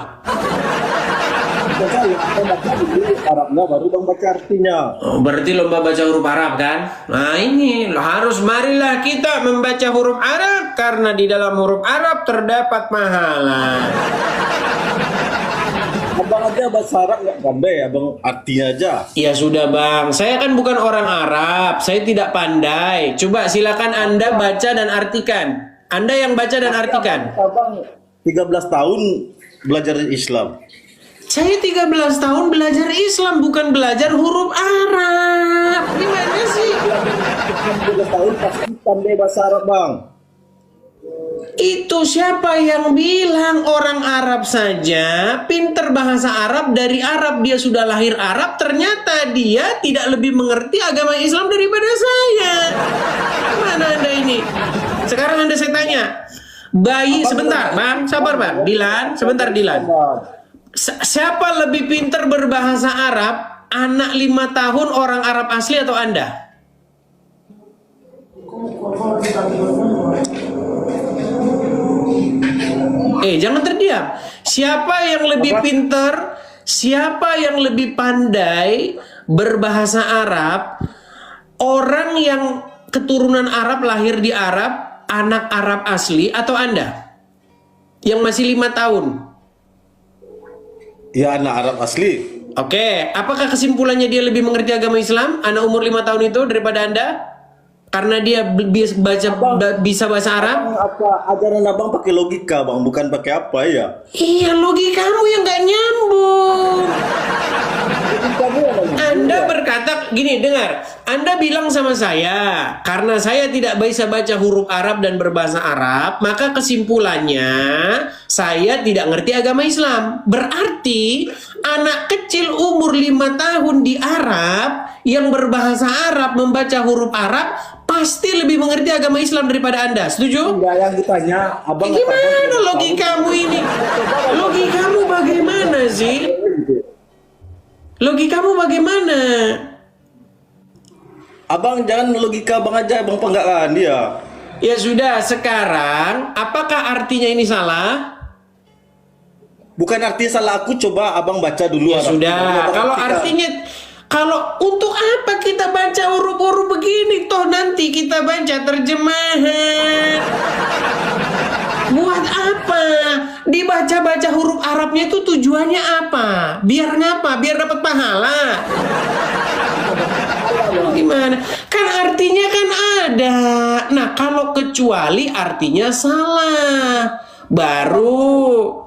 Baca yang baca dulu Arabnya, baru Bang baca artinya. Oh, berarti lomba baca huruf Arab kan? Nah, ini harus marilah kita membaca huruf Arab karena di dalam huruf Arab terdapat pahala. Abang aja bahasa Arab nggak pandai, Abang artinya aja. Ya sudah, Bang. Saya kan bukan orang Arab. Saya tidak pandai. Coba silakan Anda baca dan artikan. Anda yang baca dan artikan. Abang 13 tahun belajar Islam. Saya 13 tahun belajar Islam, bukan belajar huruf Arab. Gimana sih? 13 tahun pasti pandai bahasa Arab, Bang. Itu siapa yang bilang orang Arab saja pinter bahasa Arab, dari Arab dia sudah lahir Arab, ternyata dia tidak lebih mengerti agama Islam daripada saya. Mana Anda ini? Sekarang Anda saya tanya. Bayi, sebentar Bang, sabar Bang. Dilan, sebentar Dilan. Siapa lebih pinter berbahasa Arab? Anak 5 tahun orang Arab asli atau Anda? Jangan terdiam. Siapa yang lebih pinter? Siapa yang lebih pandai berbahasa Arab? Orang yang keturunan Arab, lahir di Arab, anak Arab asli, atau Anda yang masih 5 tahun? Ya, anak Arab asli. Oke, apakah kesimpulannya dia lebih mengerti agama Islam, anak umur 5 tahun itu, daripada Anda? Karena dia bisa bahasa Arab? Apa ajaran abang pakai logika bang, bukan pakai apa ya? Iya, logikamu yang gak nyambung. Anda berkata gini, dengar. Anda bilang sama saya, karena saya tidak bisa baca huruf Arab dan berbahasa Arab, maka kesimpulannya saya tidak ngerti agama Islam. Berarti anak kecil umur 5 tahun di Arab yang berbahasa Arab, membaca huruf Arab, pasti lebih mengerti agama Islam daripada Anda. Setuju? Enggak, yang ditanya abang. Gimana logikamu ini? Logikamu bagaimana sih? Logikamu bagaimana? Abang jangan logika abang aja, abang penggalan dia. Ya sudah, sekarang apakah artinya ini salah? Bukan artinya salah, aku coba abang baca dulu. Ya Arab. sudah, Abang kalau artikan. artinya, kalau untuk apa kita baca huruf-huruf begini? Toh nanti kita baca terjemahan. Buat apa? Dibaca-baca huruf Arabnya itu tujuannya apa? Biar ngapa? Biar dapat pahala. Gimana? Kan artinya kan ada. Nah, kalau kecuali artinya salah. Baru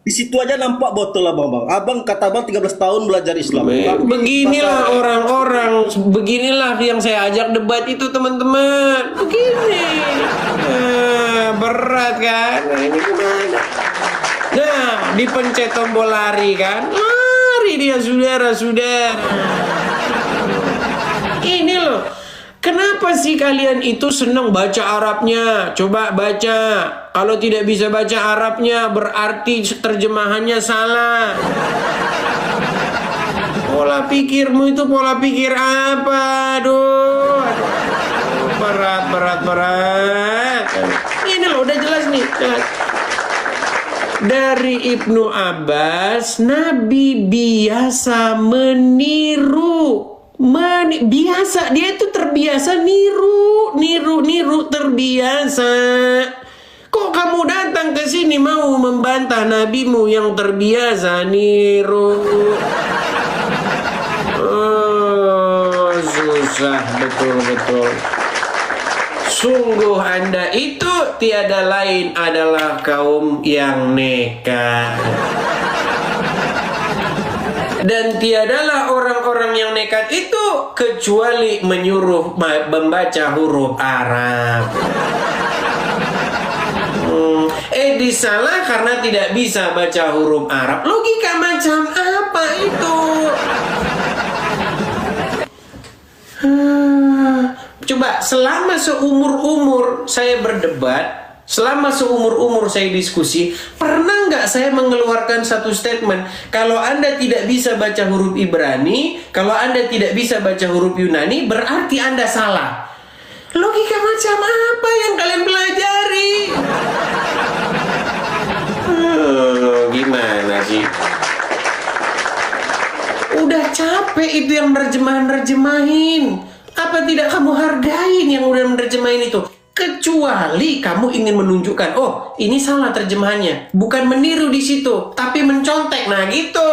Di situ aja nampak botol abang bang. Abang kata abang 13 tahun belajar Islam. beginilah orang-orang, beginilah yang saya ajak debat itu teman-teman. Begini. Berat kan? Nah, ini gimana? Nah, dipencet tombol lari kan? Lari dia, saudara-saudara. Ini loh. Kenapa sih kalian itu senang baca Arabnya? Coba baca. Kalau tidak bisa baca Arabnya, berarti terjemahannya salah. Pola pikirmu itu pola pikir apa? Aduh. Berat. Ini loh, udah jelas nih. Dari Ibnu Abbas, Nabi biasa meniru. Biasa, dia itu terbiasa niru terbiasa. Kok kamu datang ke sini mau membantah nabimu yang terbiasa niru? Oh, susah betul. Sungguh Anda itu tiada lain adalah kaum yang nekat. Dan tiadalah orang-orang yang nekat itu kecuali menyuruh membaca huruf Arab. Disalah karena tidak bisa baca huruf Arab. Logika macam apa itu? Coba, selama seumur-umur saya berdebat, selama seumur-umur saya diskusi, pernah nggak saya mengeluarkan satu statement, kalau Anda tidak bisa baca huruf Ibrani, kalau Anda tidak bisa baca huruf Yunani, berarti Anda salah. Logika macam apa yang kalian pelajari? Gimana sih? Udah capek itu yang nerjemahin. Apa tidak kamu hargain yang udah menerjemahin itu? Kecuali kamu ingin menunjukkan, oh ini salah terjemahannya, bukan meniru di situ, tapi mencontek. Nah gitu.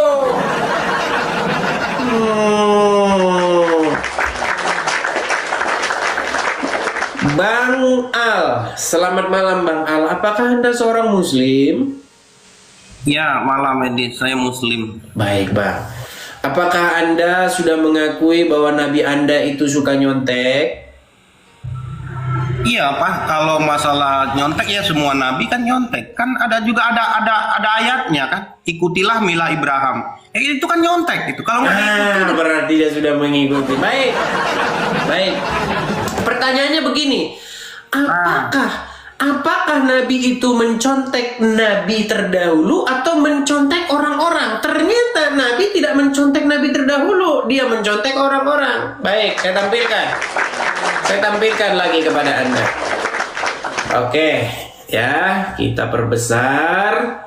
Bang Al, selamat malam Bang Al. Apakah Anda seorang Muslim? Ya, malam Edith, saya Muslim. Baik Bang. Apakah Anda sudah mengakui bahwa Nabi Anda itu suka nyontek? Iya Pak, kalau masalah nyontek ya semua nabi kan nyontek. Kan ada juga ada ayatnya kan. Ikutilah milah Ibrahim. Itu kan nyontek itu. Kalau nggak ikuti, Berarti dia sudah mengikuti. Baik. Pertanyaannya begini. Apakah Nabi itu mencontek Nabi terdahulu atau mencontek orang-orang? Ternyata Nabi tidak mencontek Nabi terdahulu, dia mencontek orang-orang. Baik, saya tampilkan lagi kepada Anda. Oke, ya, kita perbesar.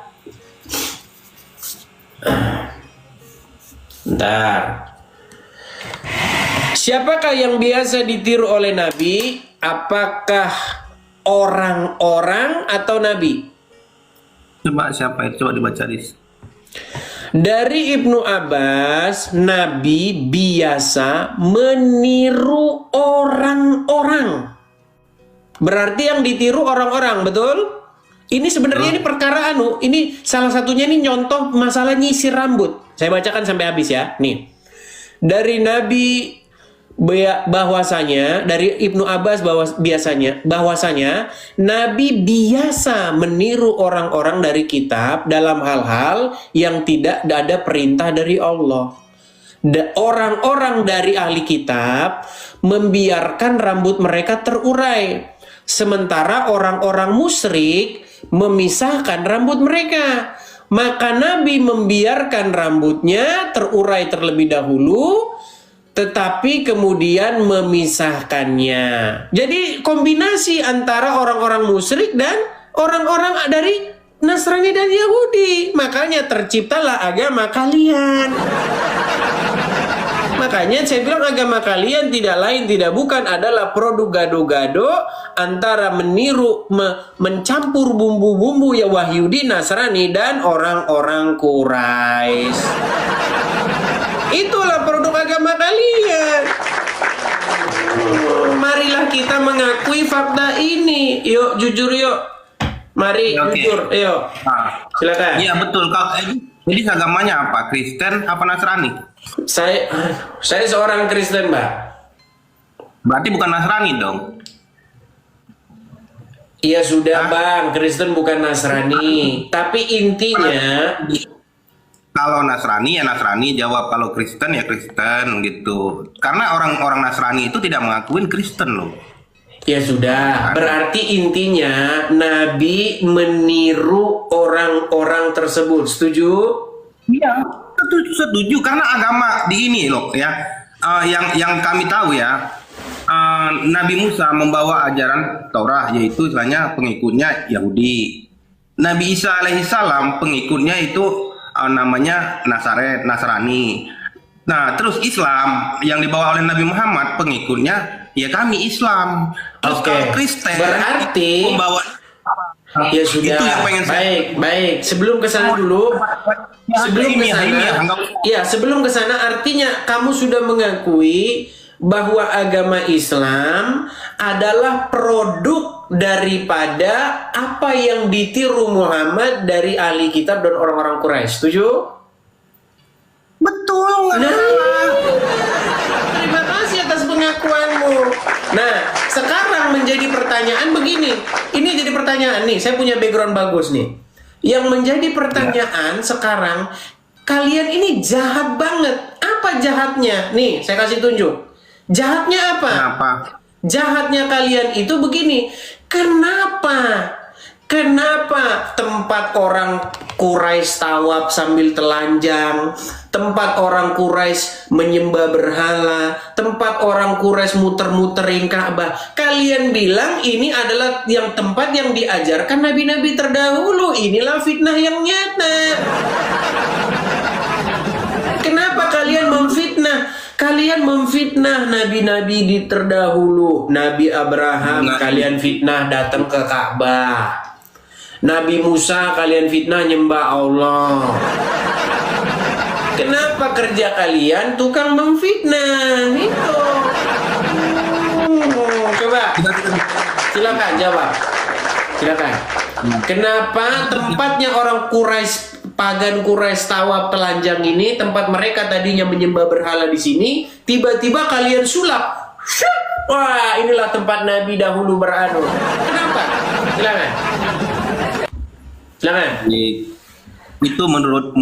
Bentar. Siapakah yang biasa ditiru oleh Nabi? Apakah orang-orang atau Nabi? Coba siapa itu? Coba dibaca, Dis. Dari Ibnu Abbas, Nabi biasa meniru orang-orang. Berarti yang ditiru orang-orang, betul? Ini sebenarnya ini perkara ini salah satunya ini nyontoh masalah nyisir rambut. Saya bacakan sampai habis ya. Nih. Dari Nabi bahwasanya, dari Ibnu Abbas bahwasanya Nabi biasa meniru orang-orang dari kitab dalam hal-hal yang tidak ada perintah dari Allah. Orang-orang dari ahli kitab membiarkan rambut mereka terurai, sementara orang-orang musyrik memisahkan rambut mereka. Maka Nabi membiarkan rambutnya terurai terlebih dahulu, tetapi kemudian memisahkannya. Jadi kombinasi antara orang-orang musyrik dan orang-orang dari Nasrani dan Yahudi. Makanya terciptalah agama kalian. Makanya saya bilang agama kalian tidak lain tidak bukan adalah produk gado-gado antara meniru, mencampur bumbu-bumbu ya Yahudi, Nasrani dan orang-orang Quraisy. Itulah produk agama kalian. Marilah kita mengakui fakta ini. Yuk jujur yuk. Mari jujur. Yuk. Silakan. Iya betul. Jadi agamanya apa? Kristen apa Nasrani? Saya seorang Kristen, Mbak. Berarti bukan Nasrani dong. Iya sudah, Bang. Kristen bukan Nasrani. Tapi intinya kalau Nasrani ya Nasrani jawab, kalau Kristen ya Kristen gitu. Karena orang-orang Nasrani itu tidak mengakuin Kristen loh. ya sudah. Berarti intinya Nabi meniru orang-orang tersebut. Setuju? Iya, setuju karena agama di ini loh ya. Yang kami tahu ya, Nabi Musa membawa ajaran Taurat, yaitu istilahnya pengikutnya Yahudi. Nabi Isa alaihissalam pengikutnya itu namanya Nasrani. Nah, terus Islam yang dibawa oleh Nabi Muhammad pengikutnya ya kami Islam. Terus kalau Kristen berarti membawa ya sudah. Itu yang pengen baik. Sebelum ke sana dulu. Sebelum ke sana artinya kamu sudah mengakui bahwa agama Islam adalah produk daripada apa yang ditiru Muhammad dari ahli kitab dan orang-orang Quraisy. Setuju? Betul. Terima kasih atas pengakuanmu. Nah, sekarang menjadi pertanyaan begini. Ini jadi pertanyaan nih. Saya punya background bagus nih. Yang menjadi pertanyaan sekarang, kalian ini jahat banget. Apa jahatnya? Nih, saya kasih tunjuk. Jahatnya apa? Kenapa? Jahatnya kalian itu begini. Kenapa tempat orang Quraisy tawaf sambil telanjang, tempat orang Quraisy menyembah berhala, tempat orang Quraisy muter-muterin Ka'bah, kalian bilang ini adalah yang tempat yang diajarkan nabi-nabi terdahulu. Inilah fitnah yang nyata. Kenapa kalian memfitnah? Kalian memfitnah nabi-nabi di terdahulu. Nabi Abraham kalian fitnah datang ke Ka'bah. Nabi Musa kalian fitnah nyembah Allah. Kenapa kerja kalian tukang memfitnah? Itu. Coba. Silakan jawab. Silakan. Kenapa tempatnya orang Quraisy, pagan Quraisy tawaf telanjang ini, tempat mereka tadinya menyembah berhala di sini, tiba-tiba kalian sulap. Wah, inilah tempat Nabi dahulu beranu. Kenapa? Silakan. Silakan. Itu menurut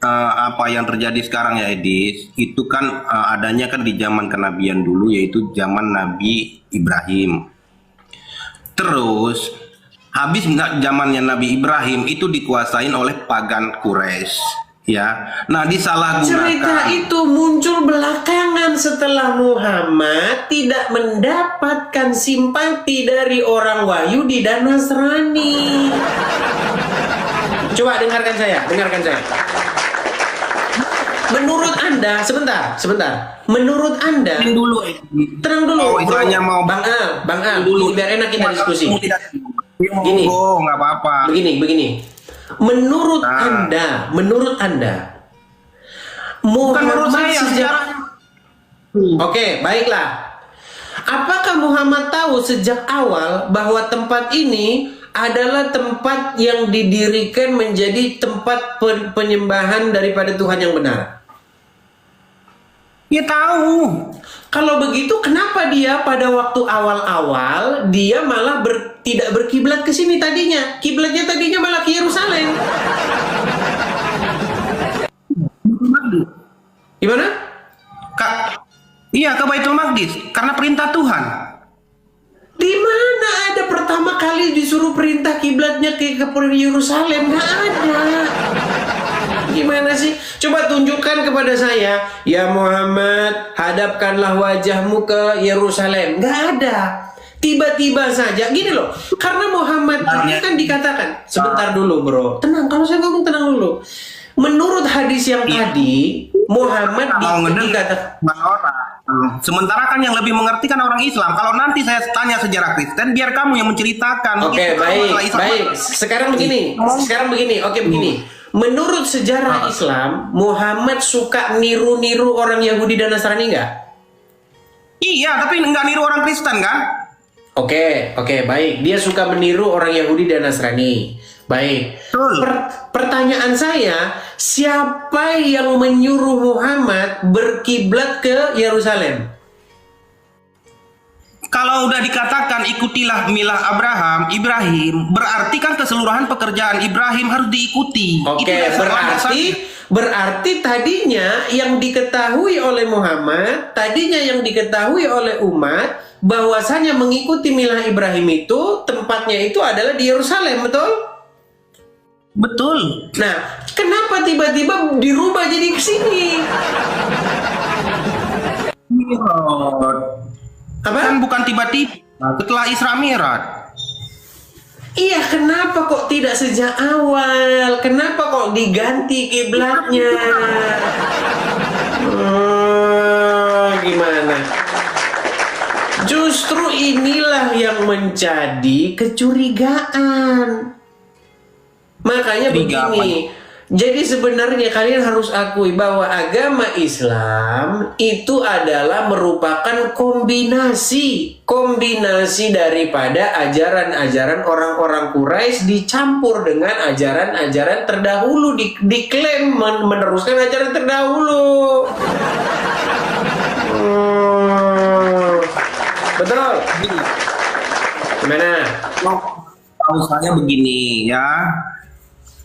apa yang terjadi sekarang ya Edis, itu kan adanya kan di zaman kenabian dulu, yaitu zaman Nabi Ibrahim. Terus habis zamannya Nabi Ibrahim itu dikuasain oleh pagan Quraisy, ya. Nah, disalahgunakan. Cerita itu muncul belakangan setelah Muhammad tidak mendapatkan simpati dari orang Yahudi dan Nasrani. Coba dengarkan saya. Menurut Anda, sebentar. Menurut Anda, dulu. tenang dulu, Oh, bro. istilahnya mau Bang Al, biar enak kita diskusi. Gini. Oh, nggak apa-apa. Begini. Menurut Nah. Anda, Bukan menurut Muhammad saya, sejak Oke, baiklah. Apakah Muhammad tahu sejak awal bahwa tempat ini adalah tempat yang didirikan menjadi tempat penyembahan daripada Tuhan yang benar? Ya tahu. Kalau begitu, kenapa dia pada waktu awal-awal dia malah tidak berkiblat ke sini tadinya? Kiblatnya tadinya malah ke Yerusalem. Gimana? Iya, ke Baitul Maqdis karena perintah Tuhan. Di mana ada pertama kali disuruh perintah kiblatnya ke Yerusalem? Nggak ada. Gimana sih? Coba tunjukkan kepada saya, ya Muhammad, hadapkanlah wajahmu ke Yerusalem. Nggak ada. Tiba-tiba saja, gini loh. Karena Muhammad ini kan dikatakan, sebentar dulu bro. Tenang, kalau saya ngomong tenang dulu. Menurut hadis yang tadi, Muhammad dikatakan Sementara kan yang lebih mengerti kan orang Islam. Kalau nanti saya tanya sejarah Kristen, biar kamu yang menceritakan. Oke, Itu kalau masalah Islam. baik. Sekarang begini. Oke, begini. Menurut sejarah Islam, Muhammad suka niru-niru orang Yahudi dan Nasrani nggak? Iya, tapi nggak niru orang Kristen kan? Oke, baik. Dia suka meniru orang Yahudi dan Nasrani. Baik. Betul. Pertanyaan saya, siapa yang menyuruh Muhammad berkiblat ke Yerusalem? Kalau udah dikatakan ikutilah milah Ibrahim, berarti kan keseluruhan pekerjaan Ibrahim harus diikuti. Itu Oke, dasar landasannya. berarti tadinya yang diketahui oleh Muhammad, tadinya yang diketahui oleh umat, bahwasanya mengikuti milah Ibrahim itu tempatnya itu adalah di Yerusalem, betul? Betul. Nah, kenapa tiba-tiba dirubah jadi ke sini? Apa? Kan bukan tiba-tiba setelah Isra Mi'raj. Iya, kenapa kok tidak sejak awal? Kenapa kok diganti kiblatnya? Gimana? Justru inilah yang menjadi kecurigaan. Makanya begini. Jadi sebenarnya kalian harus akui bahwa agama Islam itu adalah merupakan kombinasi daripada ajaran-ajaran orang-orang Quraisy dicampur dengan ajaran-ajaran terdahulu, diklaim meneruskan ajaran terdahulu. Betul. Gimana? Tahu saya begini ya.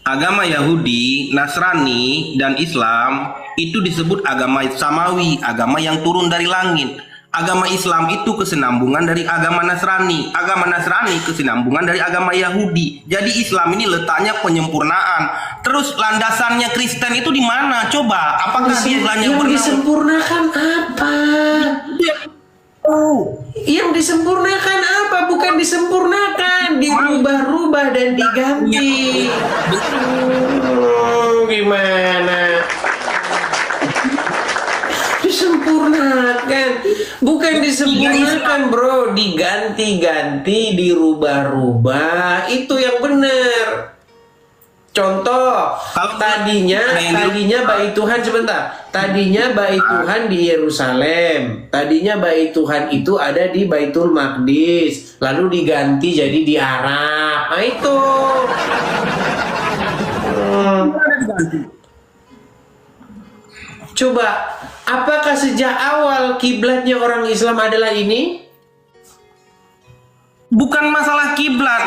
Agama Yahudi, Nasrani, dan Islam itu disebut agama samawi, agama yang turun dari langit. Agama Islam itu kesinambungan dari agama Nasrani. Agama Nasrani kesinambungan dari agama Yahudi. Jadi Islam ini letaknya penyempurnaan. Terus landasannya Kristen itu di mana? Coba, apakah dia Yang disempurnakan apa? Yang disempurnakan apa? Bukan disempurnakan, dirubah-rubah dan diganti. Gimana? Disempurnakan, bukan disempurnakan bro, diganti-ganti, dirubah-rubah, itu yang benar. Contoh, tadinya bait Tuhan sebentar. Tadinya bait Tuhan di Yerusalem. Tadinya bait Tuhan itu ada di Baitul Maqdis, lalu diganti jadi di Arab. Nah itu. Coba, apakah sejak awal kiblatnya orang Islam adalah ini? Bukan masalah kiblat,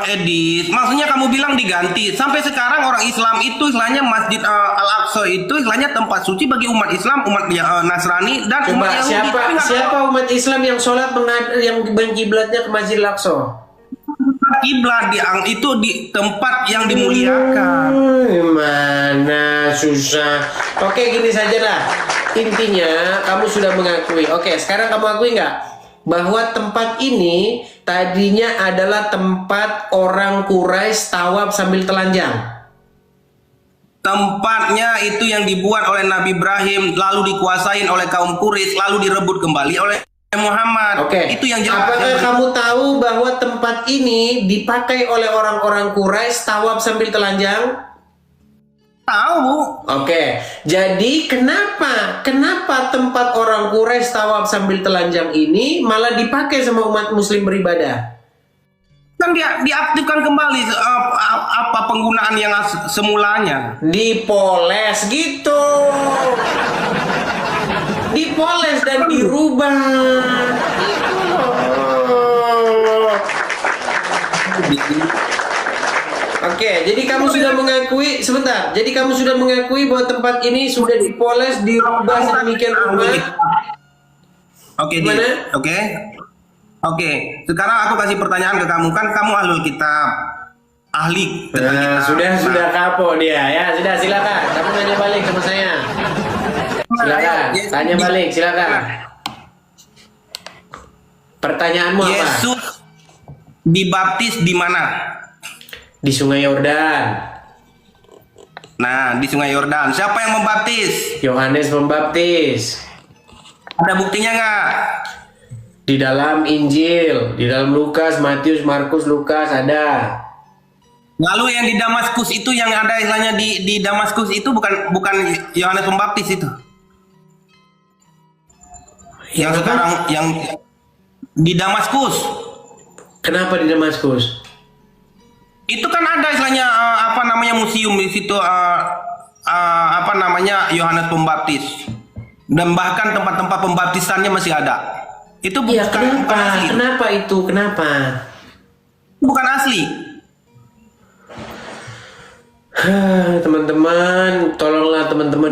Edit. Maksudnya kamu bilang diganti. Sampai sekarang orang Islam itu istilahnya Masjid Al-Aqsa itu istilahnya tempat suci bagi umat Islam, umat Nasrani dan umat Yahudi. Siapa umat Islam yang sholat yang kiblatnya ke Masjid Al-Aqsa? Kiblat itu di tempat yang dimuliakan. Gimana susah. Oke, gini saja lah. Intinya kamu sudah mengakui. Oke, sekarang kamu akui nggak bahwa tempat ini tadinya adalah tempat orang Quraisy tawaf sambil telanjang? Tempatnya itu yang dibuat oleh Nabi Ibrahim, lalu dikuasain oleh kaum Quraisy, lalu direbut kembali oleh Muhammad. Oke. Itu yang jelas. Apakah kamu tahu bahwa tempat ini dipakai oleh orang-orang Quraisy tawaf sambil telanjang? Tahu. Oke. Jadi kenapa tempat orang Quraisy tawaf sambil telanjang ini malah dipakai sama umat Muslim beribadah? Kan dia diaktifkan kembali apa penggunaan yang semulanya. Dipoles gitu. Dipoles dan dirubah. Gitu loh. Oke, jadi kamu sudah mengakui sebentar. Jadi kamu sudah mengakui bahwa tempat ini sudah dipoles, dirubah sedemikian rupa. Oke, Gimana? Oke. Sekarang aku kasih pertanyaan ke kamu, kan kamu ahlul kitab, ahli tentang Nah, kitab. sudah kapok dia ya. Sudah, silakan. Kamu tanya balik sama saya. Silakan. Tanya balik, silakan. Pertanyaanmu apa? Yesus dibaptis di mana? Di Sungai Yordan. Nah, di Sungai Yordan. Siapa yang membaptis? Yohanes Pembaptis. Ada buktinya nggak? Di dalam Injil, di dalam Lukas, Matius, Markus, Lukas ada. Lalu yang di Damaskus itu, yang ada istilahnya di Damaskus itu bukan Yohanes Pembaptis itu. Yang apa? sekarang yang di Damaskus. Kenapa di Damaskus? Itu kan ada istilahnya apa namanya museum di situ, apa namanya Yohanes Pembaptis, dan bahkan tempat-tempat pembaptisannya masih ada. Itu Iya, bukan asli. Kenapa itu? Kenapa? Bukan asli. Teman-teman, tolonglah teman-teman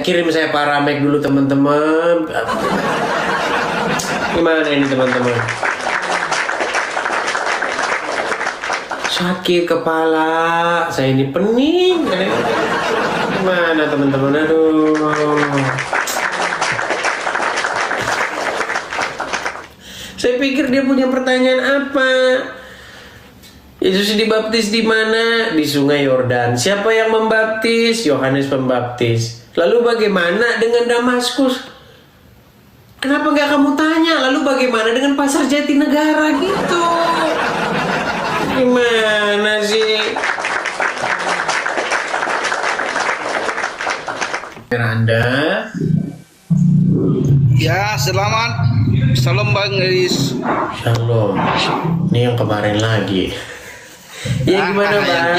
kirim saya Paramek dulu teman-teman. Gimana ini teman-teman? Sakit kepala, saya ini pening. Gimana teman-teman? Aduh. Saya pikir dia punya pertanyaan apa? Yesus dibaptis di mana? Di Sungai Yordan. Siapa yang membaptis? Yohanes Pembaptis. Lalu bagaimana dengan Damaskus? Kenapa nggak kamu tanya? Lalu bagaimana dengan Pasar Jatinegara gitu? Gimana sih? Anda? Ya, selamat. Salam Bang Eris. Shalom. Ini yang kemarin lagi. Ya gimana Bang?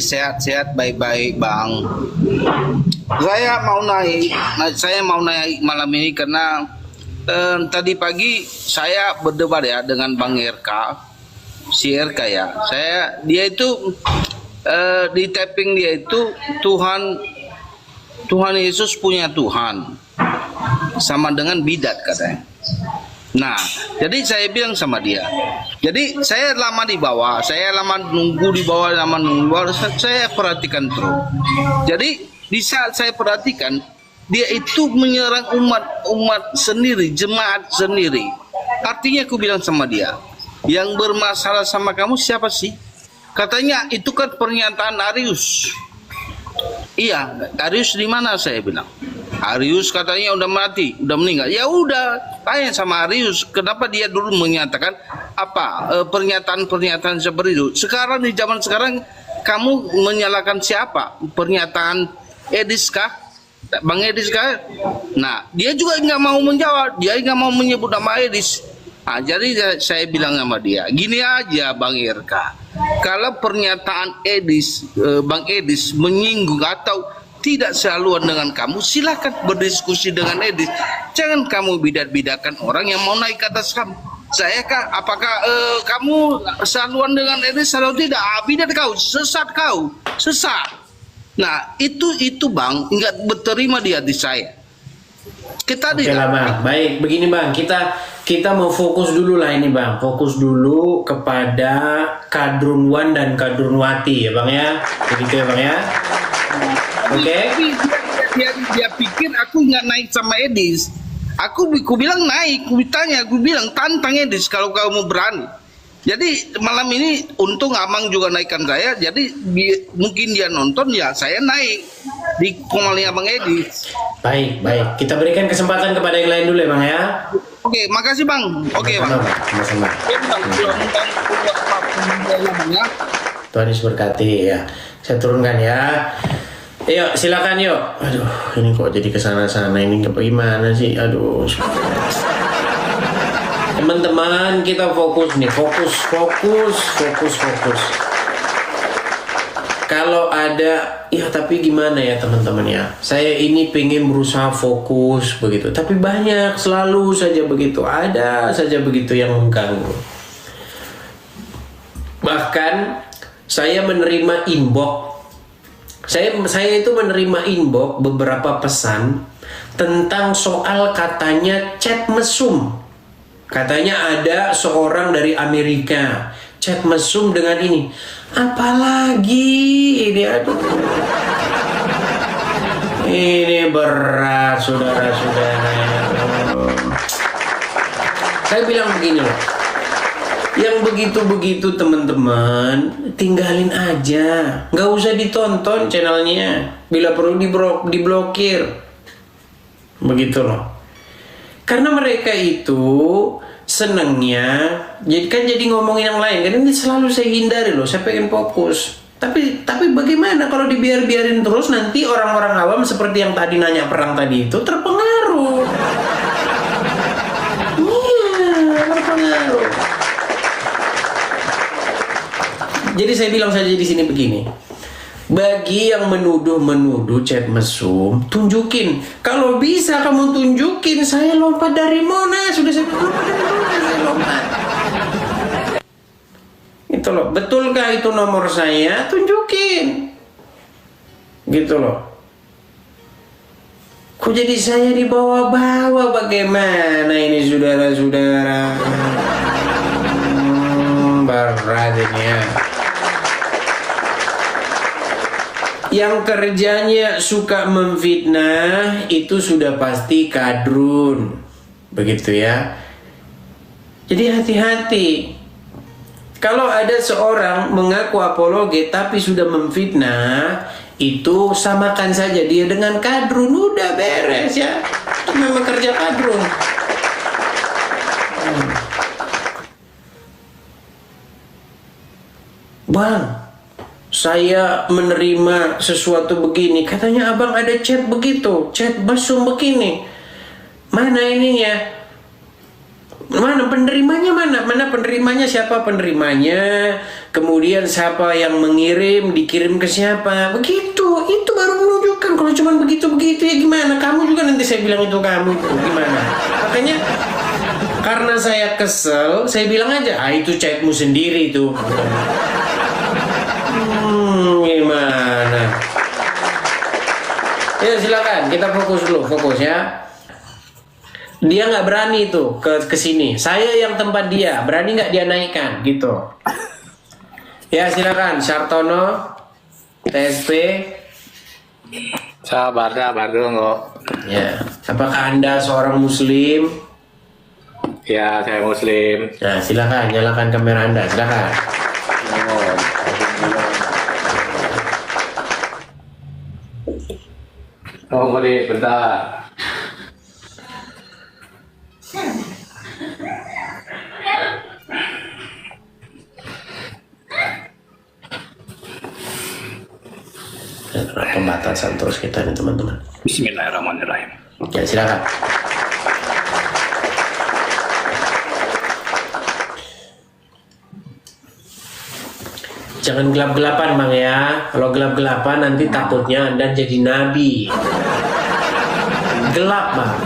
Sehat-sehat, baik-baik Bang. Saya mau naik malam ini karena tadi pagi saya berdebat ya dengan Bang RK, si RK ya. Dia itu di tapping dia itu Tuhan Yesus punya Tuhan sama dengan bidat katanya. Nah, jadi saya bilang sama dia. Jadi saya lama di bawah, saya lama nunggu di bawah, saya perhatikan terus. Jadi di saat saya perhatikan, dia itu menyerang umat sendiri, jemaat sendiri. Artinya aku bilang sama dia, yang bermasalah sama kamu siapa sih? Katanya itu kan pernyataan Arius. Iya, Arius di mana saya bilang? Arius katanya udah mati, udah meninggal. Ya udah, tanya sama Arius, kenapa dia dulu menyatakan pernyataan-pernyataan seperti itu. Sekarang di zaman sekarang kamu menyalahkan siapa? Pernyataan Edis kah? Bang Edis kah? Nah, dia juga nggak mau menjawab, dia nggak mau menyebut nama Edis. Nah, jadi saya bilang sama dia, gini aja Bang Irka, kalau pernyataan Bang Edis menyinggung atau tidak sehaluan dengan kamu, silakan berdiskusi dengan Edis. Jangan kamu bidat-bidakan orang yang mau naik ke atas kamu. Saya kah? Apakah kamu sehaluan dengan Edis atau tidak? Bidat kau, sesat kau, sesat. Nah itu Bang, nggak berterima di hati saya. Kita Oke lah Bang, baik begini Bang, kita mau fokus dulu lah ini Bang, fokus dulu kepada Kadrunwan dan Kadrunwati ya Bang ya, begitu ya Bang ya. Oke. Dia pikir aku nggak naik sama Edis. Aku bilang naik, aku bilang tantang Edis kalau kamu berani. Jadi malam ini untung Amang juga naikkan saya, jadi mungkin dia nonton ya saya naik di komalnya Bang Edi. Baik, baik. Kita berikan kesempatan kepada yang lain dulu ya Bang ya. Oke, makasih Bang. Oke Bang. Sama-sama. Ya. Tuhan Yesus berkati ya. Saya turunkan ya. Yuk, silakan yuk. Aduh, ini kok jadi kesana-sana ini gimana sih? Aduh. Teman-teman, kita fokus nih, fokus. Kalau ada, ya tapi gimana ya teman-teman ya. Saya ini pengen berusaha fokus begitu, tapi banyak selalu saja begitu, ada saja begitu yang mengganggu. Bahkan saya menerima inbox. Saya itu menerima inbox beberapa pesan tentang soal katanya chat mesum. Katanya ada seorang dari Amerika chat mesum dengan ini. Apalagi ini, aduh. Ini berat, saudara-saudara. Saya bilang begini loh. Yang begitu-begitu teman-teman, tinggalin aja. Nggak usah ditonton channelnya. Bila perlu diblokir. Begitu loh. Karena mereka itu senengnya jadi ngomongin yang lain. Karena ini selalu saya hindari loh. Saya pengen fokus. Tapi bagaimana kalau dibiarin terus, nanti orang-orang awam seperti yang tadi nanya perang tadi itu terpengaruh. Iya, terpengaruh. Jadi saya bilang saja di sini begini. Bagi yang menuduh chat mesum, tunjukin. Kalau bisa kamu tunjukin, saya lompat dari Monas. Sudah saya lompat dari Monas, saya lompat. Itu loh, betulkah itu nomor saya? Tunjukin. Gitu loh. Kok jadi saya dibawa-bawa? Bagaimana ini saudara-saudara? Berat ini ya. Yang kerjanya suka memfitnah itu sudah pasti kadrun. Begitu ya. Jadi hati-hati. Kalau ada seorang mengaku apologet tapi sudah memfitnah, itu samakan saja dia dengan kadrun. Udah beres ya. Itu memang kerja kadrun. Bang, saya menerima sesuatu begini. Katanya abang ada chat begitu, chat mesum begini. Mana ininya? Mana penerimanya? Mana penerimanya? Siapa penerimanya? Kemudian siapa yang mengirim? Dikirim ke siapa? Begitu. Itu baru menunjukkan. Kalau cuma begitu ya gimana? Kamu juga nanti saya bilang itu kamu itu gimana? Makanya karena saya kesel, saya bilang aja, itu chatmu sendiri itu. Gimana? Ya silakan, kita fokus dulu, fokus ya. Dia nggak berani tuh ke sini. Saya yang tempat dia, berani nggak dia naikkan gitu. Ya silakan, Sartono, TSP. Sabar dulu. Ya, apakah Anda seorang Muslim? Ya, saya Muslim. Nah, silakan nyalakan kamera Anda, silakan. Oh, boleh, bentar. Pembatasan terus kita nih teman-teman. Bismillahirrahmanirrahim. Ya silakan. Jangan gelap-gelapan Bang ya. Kalau gelap-gelapan nanti takutnya Anda jadi nabi. Gelap Bang.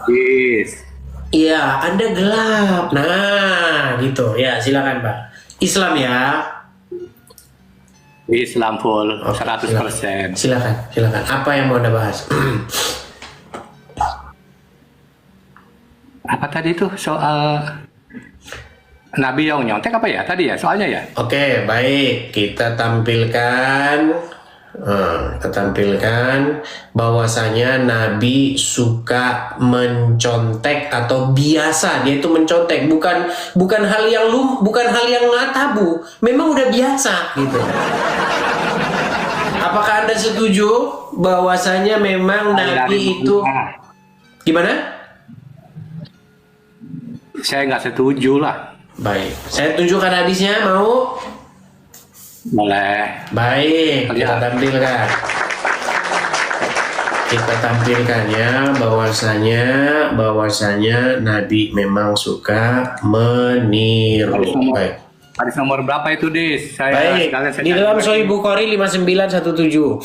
Yes. Iya, Anda gelap. Nah, gitu. Ya, silakan Bang. Islam ya. Islam full, Oke, 100%. Silakan. Apa yang mau Anda bahas? Apa tadi itu soal Nabi yang nyontek apa ya tadi ya soalnya ya? Oke, baik. Kita tampilkan Kita tampilkan bahwasanya Nabi suka mencontek atau biasa dia itu mencontek, bukan hal yang nggak tabu, memang udah biasa gitu. Apakah Anda setuju bahwasanya memang Nabi itu gimana? Saya nggak setuju lah. Baik, saya tunjukkan hadisnya, mau? Boleh. Baik, kita tampilkan. Kita tampilkan ya bahwasanya Nabi memang suka meniru. Baik. Hadis nomor berapa itu, Dis? Baik, di dalam Sahih Bukhari 5917.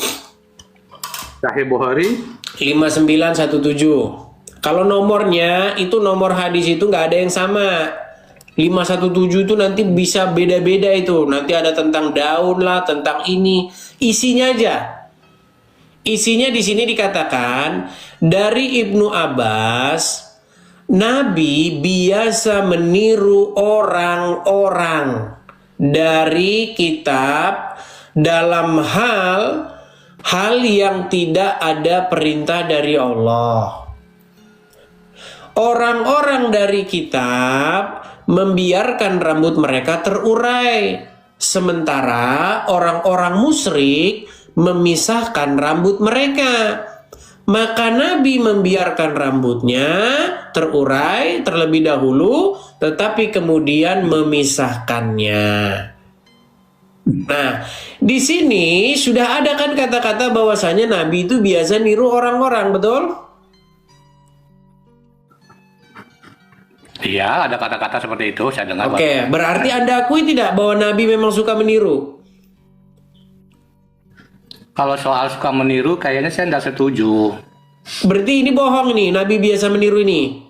Sahih Bukhari 5917. Kalau nomornya itu nomor hadis itu nggak ada yang sama. 517 itu nanti bisa beda-beda itu. Nanti ada tentang daun lah, tentang ini. Isinya aja. Isinya di sini dikatakan dari Ibnu Abbas, Nabi biasa meniru orang-orang dari kitab dalam hal yang tidak ada perintah dari Allah. Orang-orang dari kitab membiarkan rambut mereka terurai, sementara orang-orang musyrik memisahkan rambut mereka. Maka Nabi membiarkan rambutnya terurai terlebih dahulu, tetapi kemudian memisahkannya. Nah, di sini sudah ada kan kata-kata bahwasanya Nabi itu biasa niru orang-orang, betul? Iya, ada kata-kata seperti itu, saya dengar. Oke, berarti Anda akui tidak bahwa Nabi memang suka meniru? Kalau soal suka meniru, kayaknya saya tidak setuju. Berarti ini bohong nih, Nabi biasa meniru ini?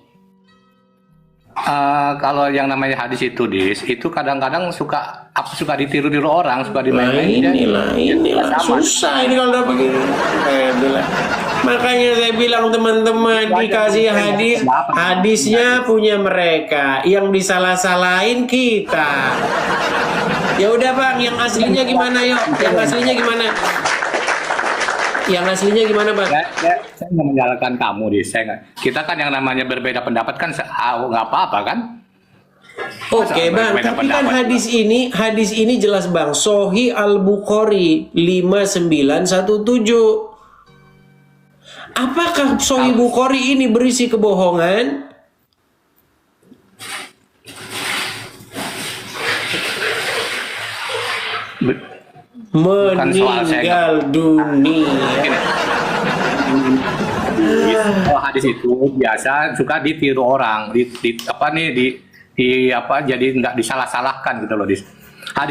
Kalau yang namanya hadis itu, Dis, itu kadang-kadang suka ditiru-tiru orang, suka dimainin. Inilah susah ini kalau udah begini. Makanya saya bilang teman-teman, dikasih hadisnya punya mereka, yang disalah-salahin kita. Ya udah Bang, yang aslinya gimana yuk? Yang aslinya gimana? Yang aslinya gimana Bang? Saya nggak menyalahkan kamu, Dis. Kita kan yang namanya berbeda pendapat kan nggak apa-apa kan? Oke Bang, tapi kan hadis ini jelas Bang, Sahih Al-Bukhari 5917. Apakah Sahih Bukhari ini berisi kebohongan? Meninggal dunia. Kalau hadis itu biasa suka ditiru orang, jadi nggak disalah-salahkan gitu loh, Dis.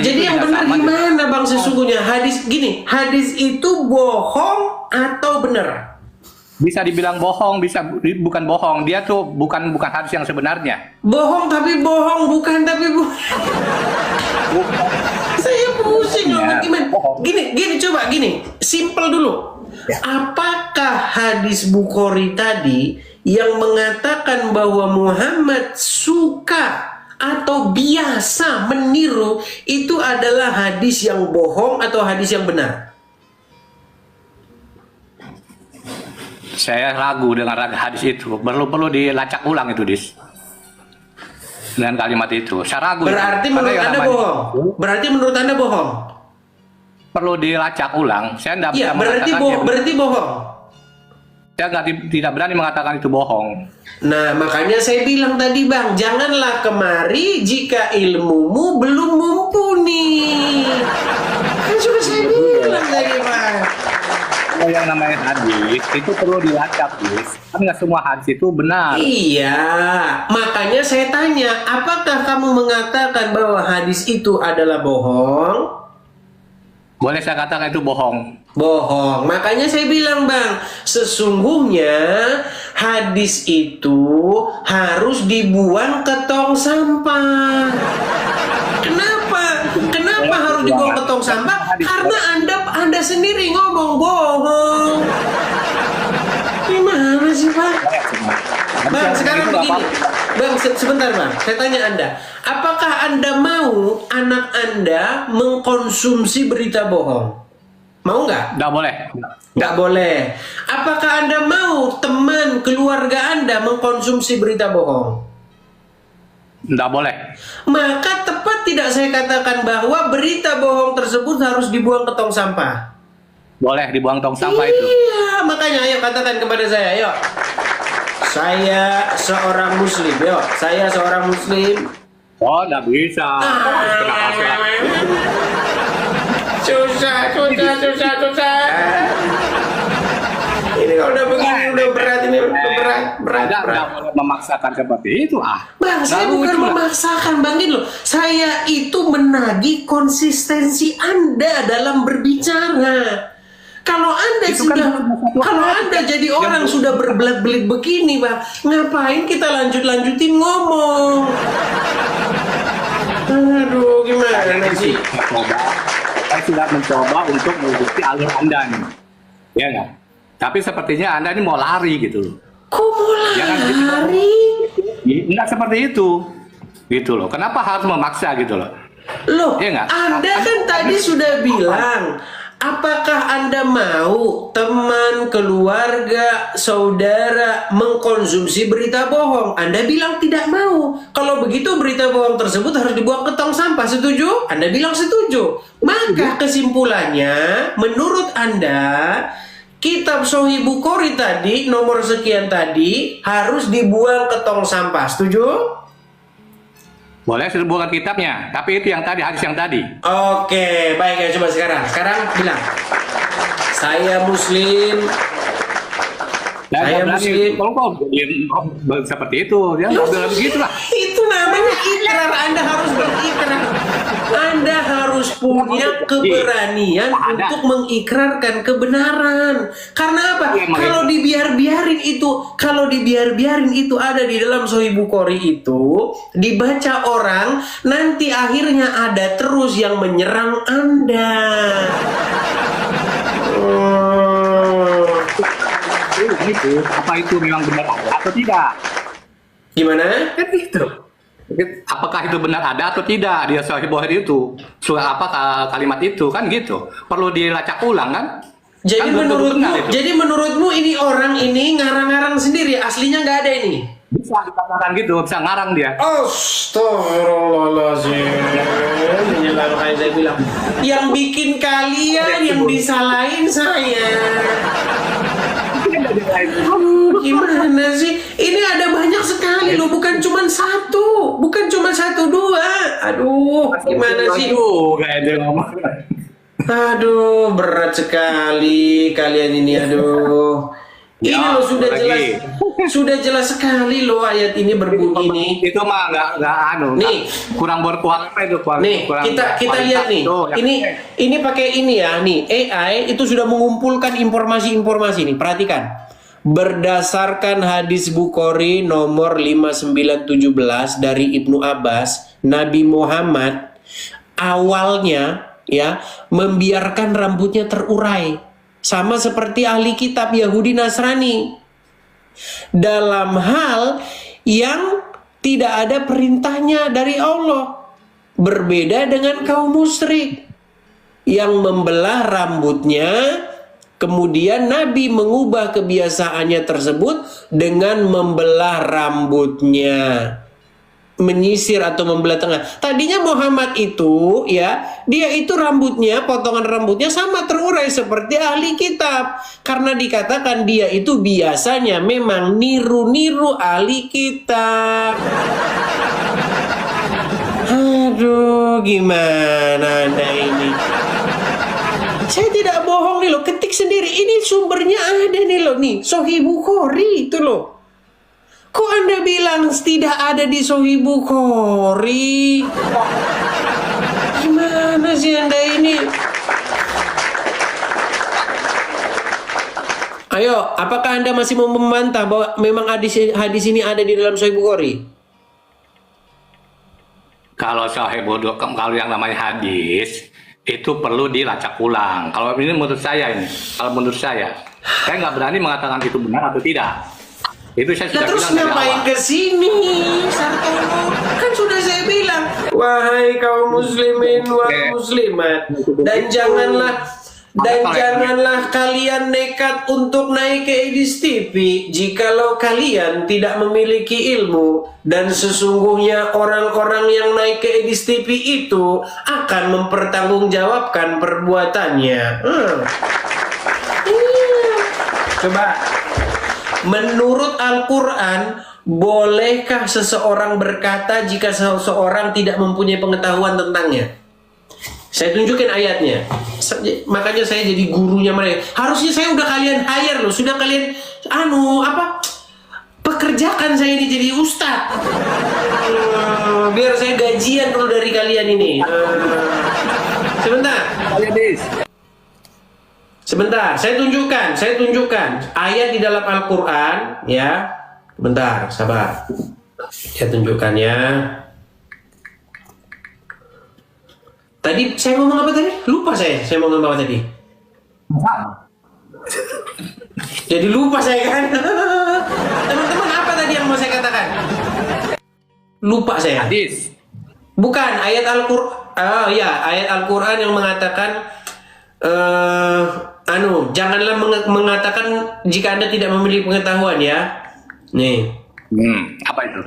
Jadi yang benar gimana Bang sesungguhnya? Hadis itu bohong atau benar? Bisa dibilang bohong, bukan bohong. Dia tuh bukan hadis yang sebenarnya. Bohong tapi bohong, bukan tapi Saya pusing loh, gimana? Gini, simple dulu. Apakah hadis Bukhari tadi yang mengatakan bahwa Muhammad suka atau biasa meniru itu adalah hadis yang bohong atau hadis yang benar? Saya ragu dengan hadis itu. Perlu dilacak ulang itu, Dis. Dengan kalimat itu. Saya ragu. Berarti menurut Anda bohong? Berarti menurut Anda bohong? Perlu dilacak ulang. Saya tidak bisa mengatakan berarti bohong. Saya tidak berani mengatakan itu bohong. Nah, makanya saya bilang tadi Bang, janganlah kemari jika ilmumu belum mumpuni. Kan sudah saya bilang tadi Bang. Kalau yang namanya hadis itu perlu dilacak, Dis. Kan nggak semua hadis itu benar. Iya, makanya saya tanya, apakah kamu mengatakan bahwa hadis itu adalah bohong? Boleh saya katakan itu bohong. Bohong. Makanya saya bilang Bang, sesungguhnya hadis itu harus dibuang ke tong sampah. Kenapa harus dibuang ke tong sampah? Karena Anda sendiri ngomong bohong. Gimana sih Bang? Bang, sekarang begini. Bang, sebentar Bang. Saya tanya Anda. Apakah Anda mau anak Anda mengkonsumsi berita bohong? Mau nggak? Nggak boleh. Nggak boleh. Apakah Anda mau teman keluarga Anda mengkonsumsi berita bohong? Nggak boleh. Maka tepat tidak saya katakan bahwa berita bohong tersebut harus dibuang ke tong sampah? Boleh dibuang tong sampah itu. Iya, makanya ayo katakan kepada saya, yuk. Saya seorang muslim, yuk. Saya seorang muslim. Oh, nggak bisa. Kenapa sih? Susah. Ini kalau udah begini udah berat ini, udah berat. Nggak boleh memaksakan seperti itu. Bang, saya bukan memaksakan, Bang Gin loh. Saya itu menagih konsistensi Anda dalam berbicara. Kalau Anda kalau Anda jadi orang sudah berbelit-belit begini, Bang, ngapain kita lanjutin ngomong? Aduh, gimana sih? Saya sudah mencoba untuk mengikuti alur Anda nih, ya nggak? Tapi sepertinya Anda ini mau lari gitu loh. Kok mau lari? Nggak seperti itu, gitu loh. Kenapa harus memaksa gitu loh? Loh, ya nggak? Anda kan tadi sudah bilang, apakah Anda mau teman, keluarga, saudara mengkonsumsi berita bohong? Anda bilang tidak mau. Kalau begitu berita bohong tersebut harus dibuang ke tong sampah. Setuju? Anda bilang setuju. Maka kesimpulannya, menurut Anda, kitab Sahih Bukhari tadi, nomor sekian tadi, harus dibuang ke tong sampah. Setuju? Boleh sudah bukan kitabnya, tapi itu yang tadi, hadis yang tadi. Oke, baik ya, coba sekarang bilang. Saya muslim. Saya muslim. Kalau kok seperti itu, ya nggak boleh begitu lah. Itu namanya ikrar. Anda harus berikrar. Anda harus punya keberanian untuk mengikrarkan kebenaran. Karena apa? Kalau dibiarin itu ada di dalam Sahih Bukhari itu, dibaca orang, nanti akhirnya ada terus yang menyerang Anda. Itu apa itu memang benar ada atau tidak? Gimana? Kan gitu. Apakah itu benar ada atau tidak di Sahih Bukhari itu? Surah apa kalimat itu kan gitu. Perlu dilacak ulang kan? Jadi menurutmu ini orang ini ngarang-ngarang sendiri, aslinya nggak ada ini? Bisa dikatakan gitu, bisa ngarang dia. Astagfirullahaladzim. Inilah makanya saya bilang, yang bikin kalian, yang disalahin saya. Gimana sih? Ini ada banyak sekali loh, bukan cuma satu, dua. Aduh, gimana sih? Aduh, berat sekali kalian ini, aduh. Ini loh sudah jelas sekali loh ayat ini berbunyi nih. Itu mah nggak nih kurang berkualitas itu. Nih kita lihat nih. Ini pakai ini ya nih, AI itu sudah mengumpulkan informasi nih. Perhatikan. Berdasarkan hadis Bukhari nomor 5917 dari Ibnu Abbas, Nabi Muhammad awalnya ya membiarkan rambutnya terurai. Sama seperti ahli kitab Yahudi Nasrani, dalam hal yang tidak ada perintahnya dari Allah. Berbeda dengan kaum musyrik yang membelah rambutnya. Kemudian Nabi mengubah kebiasaannya tersebut dengan membelah rambutnya, menyisir atau membelah tengah. Tadinya Muhammad itu ya, dia itu rambutnya, potongan rambutnya sama terurai seperti ahli kitab. Karena dikatakan dia itu biasanya memang niru-niru ahli kitab. Aduh, gimana Anda ini? Saya tidak bohong nih loh, ketik sendiri. Ini sumbernya ada nih loh, nih Sahih Bukhari itu loh. Kok Anda bilang tidak ada di Sahih Bukhari? Gimana sih Anda ini? Ayo, apakah Anda masih mau membantah bahwa memang hadis ini ada di dalam Sahih Bukhari? Kalau Sahih Bukhari, kalau yang namanya hadis itu perlu dilacak ulang. Kalau ini menurut saya saya nggak berani mengatakan itu benar atau tidak. Itu saya sudah terus bilang dari ngapain awal. ke sini, Sartono? Kan sudah saya bilang, wahai kaum muslimin, wahai muslimat, Dan Kalau- janganlah kalian nekat untuk naik ke Edis TV jikalau kalian tidak memiliki ilmu, dan sesungguhnya orang-orang yang naik ke Edis TV itu akan mempertanggungjawabkan perbuatannya. Coba, menurut Al-Quran, bolehkah seseorang berkata jika seseorang tidak mempunyai pengetahuan tentangnya? Saya tunjukin ayatnya. Makanya saya jadi gurunya mereka. Harusnya saya udah kalian hire loh, sudah kalian pekerjakan saya ini jadi ustadz. Biar saya gajian dulu dari kalian ini. Sebentar. Sebentar, saya tunjukkan ayat di dalam Al-Qur'an ya. Bentar, sabar. Saya tunjukkan ya. Tadi saya ngomong apa tadi? Lupa saya mau ngomong apa tadi. Jadi lupa saya kan. Teman-teman, apa tadi yang mau saya katakan? Lupa saya. Hadis. Bukan, ayat Al-Qur'an. Oh ya, ayat Al-Qur'an yang mengatakan janganlah mengatakan jika Anda tidak memiliki pengetahuan ya. Nih. Apa itu?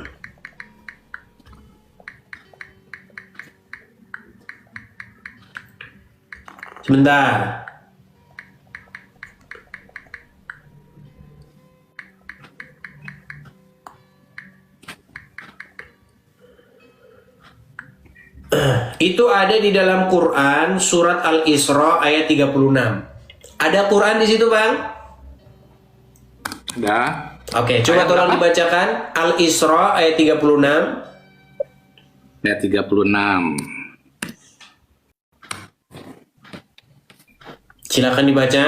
Sebentar. Itu ada di dalam Quran surat Al-Isra ayat 36. Ada Quran di situ, Bang? Ada. Oke, coba Ayat tolong berapa? dibacakan Al-Isra ayat 36. Ayat 36. Silakan dibaca.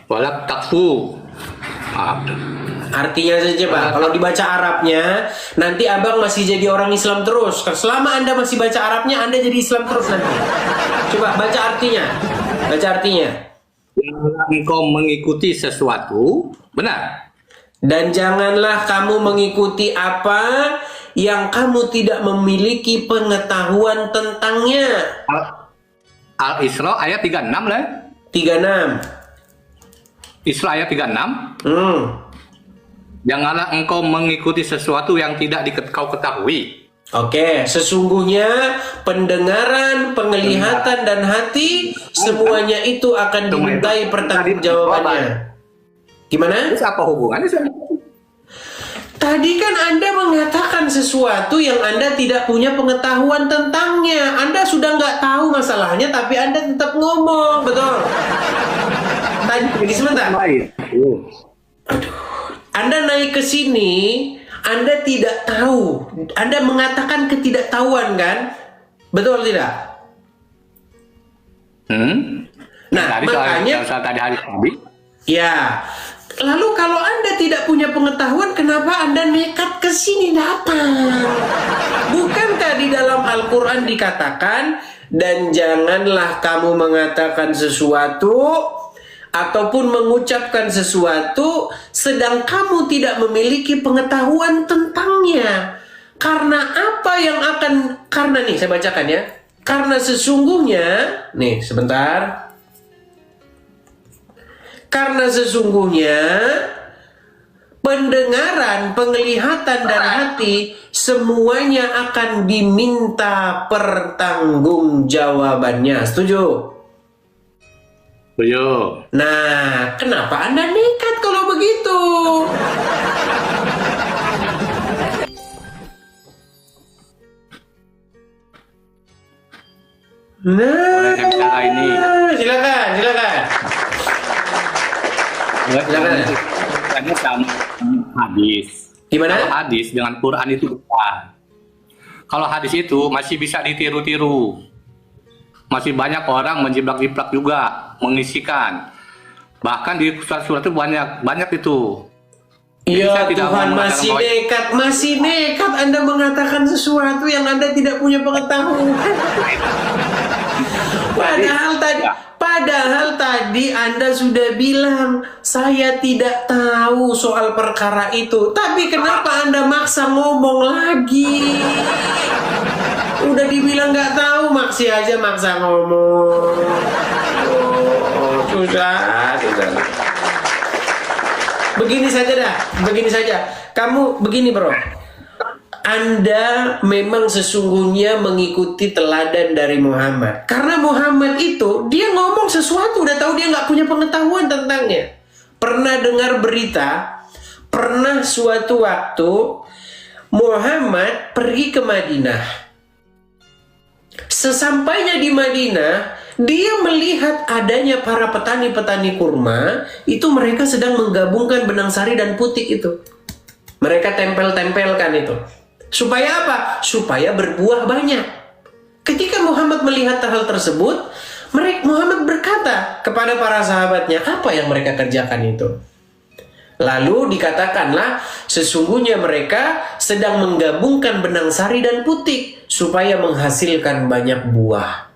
Walak takfu. Maaf. Artinya saja, Pak. Kalau dibaca Arabnya, nanti Abang masih jadi orang Islam terus. Selama Anda masih baca Arabnya, Anda jadi Islam terus nanti. Coba baca artinya. Baca artinya. Janganlah engkau mengikuti sesuatu, benar. Dan janganlah kamu mengikuti apa yang kamu tidak memiliki pengetahuan tentangnya. Al-Isra ayat 36 lah. 36. Isra ayat 36. Janganlah engkau mengikuti sesuatu yang tidak kau ketahui. Oke, sesungguhnya pendengaran, penglihatan, dan hati semuanya itu akan dimintai pertanggungjawabannya. Gimana? Terus apa hubungannya sama? Tadi kan Anda mengatakan sesuatu yang Anda tidak punya pengetahuan tentangnya. Anda sudah nggak tahu masalahnya, tapi Anda tetap ngomong, betul? Tadi, sebentar. Anda naik ke sini, Anda tidak tahu. Anda mengatakan ketidaktahuan, kan? Betul tidak? Nah, tadi makanya soal tadi hari tadi. ya. Lalu kalau Anda tidak punya pengetahuan, kenapa Anda nekat ke sini datang? Bukankah di dalam Al-Quran dikatakan, dan janganlah kamu mengatakan sesuatu ataupun mengucapkan sesuatu sedang kamu tidak memiliki pengetahuan tentangnya. Karena apa yang karena nih saya bacakan ya. Karena sesungguhnya, nih sebentar. Karena sesungguhnya pendengaran, penglihatan, dan hati semuanya akan diminta pertanggungjawabannya. Setuju? Setuju. Nah, kenapa Anda nekat kalau begitu? Boleh saya bicara ini? Silakan. Hanya sama hadis. Gimana? Kalau hadis dengan Quran itu bukan. Kalau hadis itu masih bisa ditiru-tiru. Masih banyak orang menjiplak-jiplak juga, mengisikan. Bahkan di surat-surat itu banyak itu. Jadi Ya saya tidak Tuhan, mau mengatakan masih nekat Anda mengatakan sesuatu yang Anda tidak punya pengetahuan. Padahal tadi Anda sudah bilang saya tidak tahu soal perkara itu. Tapi kenapa Anda maksa ngomong lagi? Udah dibilang bilang nggak tahu, maksi aja maksa ngomong. Susah. Begini saja dah, begini saja. Kamu begini bro, Anda memang sesungguhnya mengikuti teladan dari Muhammad. Karena Muhammad itu, dia ngomong sesuatu, udah tahu dia nggak punya pengetahuan tentangnya. Pernah dengar berita, pernah suatu waktu Muhammad pergi ke Madinah. Sesampainya di Madinah, dia melihat adanya para petani-petani kurma, itu mereka sedang menggabungkan benang sari dan putik itu. Mereka tempel-tempelkan itu. Supaya apa? Supaya berbuah banyak. Ketika Muhammad melihat hal tersebut, Muhammad berkata kepada para sahabatnya, apa yang mereka kerjakan itu? Lalu dikatakanlah, sesungguhnya mereka sedang menggabungkan benang sari dan putik supaya menghasilkan banyak buah.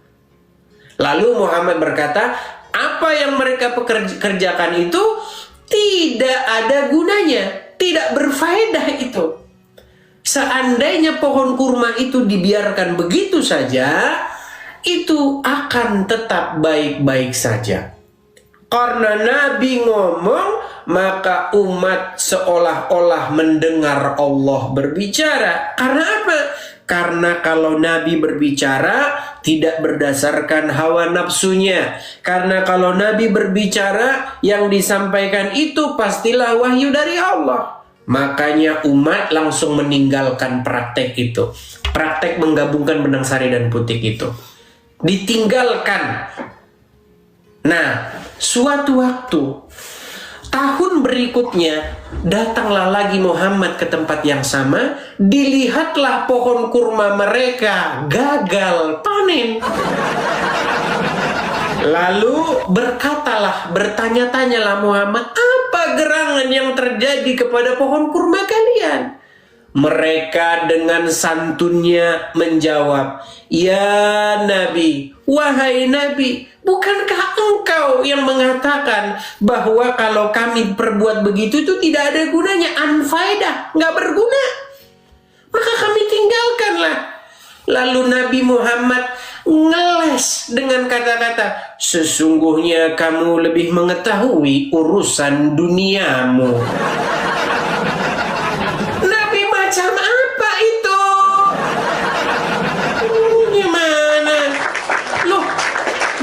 Lalu Muhammad berkata, apa yang mereka kerjakan itu tidak ada gunanya, tidak berfaedah itu. Seandainya pohon kurma itu dibiarkan begitu saja, itu akan tetap baik-baik saja. Karena Nabi ngomong, maka umat seolah-olah mendengar Allah berbicara. Karena apa? Karena kalau Nabi berbicara tidak berdasarkan hawa nafsunya. Karena kalau Nabi berbicara, yang disampaikan itu pastilah wahyu dari Allah. Makanya umat langsung meninggalkan praktek itu. Praktek menggabungkan benang sari dan putik itu ditinggalkan. Nah, suatu waktu tahun berikutnya datanglah lagi Muhammad ke tempat yang sama. Dilihatlah pohon kurma mereka gagal panen. Lalu bertanya-tanyalah Muhammad, apa gerangan yang terjadi kepada pohon kurma kalian? Mereka dengan santunnya menjawab, ya Nabi, wahai Nabi, bukankah engkau yang mengatakan bahwa kalau kami perbuat begitu itu tidak ada gunanya, anfaedah, nggak berguna, maka kami tinggalkanlah. Lalu Nabi Muhammad ngeles dengan kata-kata, sesungguhnya kamu lebih mengetahui urusan duniamu. Nabi macam apa itu? Gimana? Loh,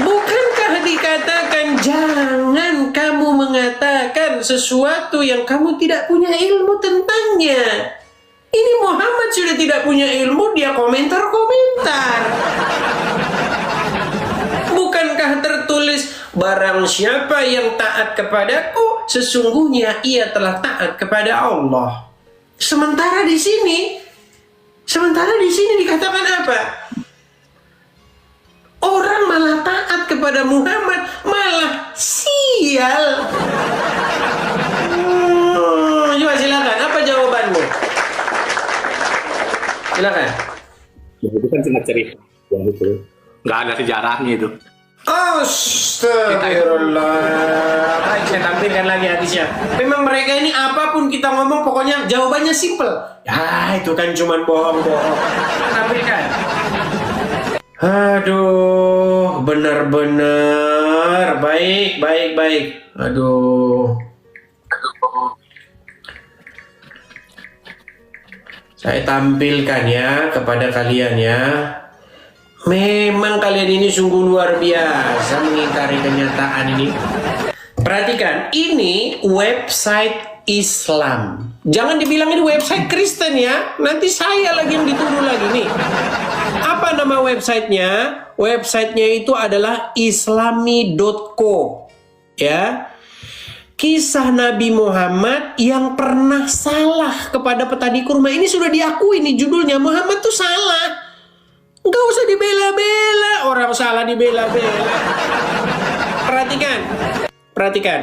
bukankah dikatakan jangan kamu mengatakan sesuatu yang kamu tidak punya ilmu tentangnya? Ini Muhammad sudah tidak punya ilmu, dia komentar-komentar. Bukankah tertulis, barang siapa yang taat kepadaku, sesungguhnya ia telah taat kepada Allah. Sementara di sini dikatakan apa? Orang malah taat kepada Muhammad, malah sial. Coba silakan, apa jawabanmu? Silakan. Itu kan cuma cerita yang itu, nggak ada sejarahnya itu. Astagfirullah. Baik, saya tampilkan lagi hadisnya. Memang mereka ini apapun kita ngomong pokoknya jawabannya simple. Ya itu kan cuma bohong-bohong. Tampilkan. Aduh, benar-benar baik. Aduh. Saya tampilkan ya kepada kalian ya. Memang kalian ini sungguh luar biasa mengingkari kenyataan ini. Perhatikan, ini website Islam. Jangan dibilang ini website Kristen ya. Nanti saya lagi yang dituduh lagi nih. Apa nama websitenya? Websitenya itu adalah islami.co. Ya. Kisah Nabi Muhammad yang pernah salah kepada petani kurma. Ini sudah diakui nih judulnya. Muhammad tuh salah. Nggak usah dibela-bela. Orang salah dibela-bela. Perhatikan.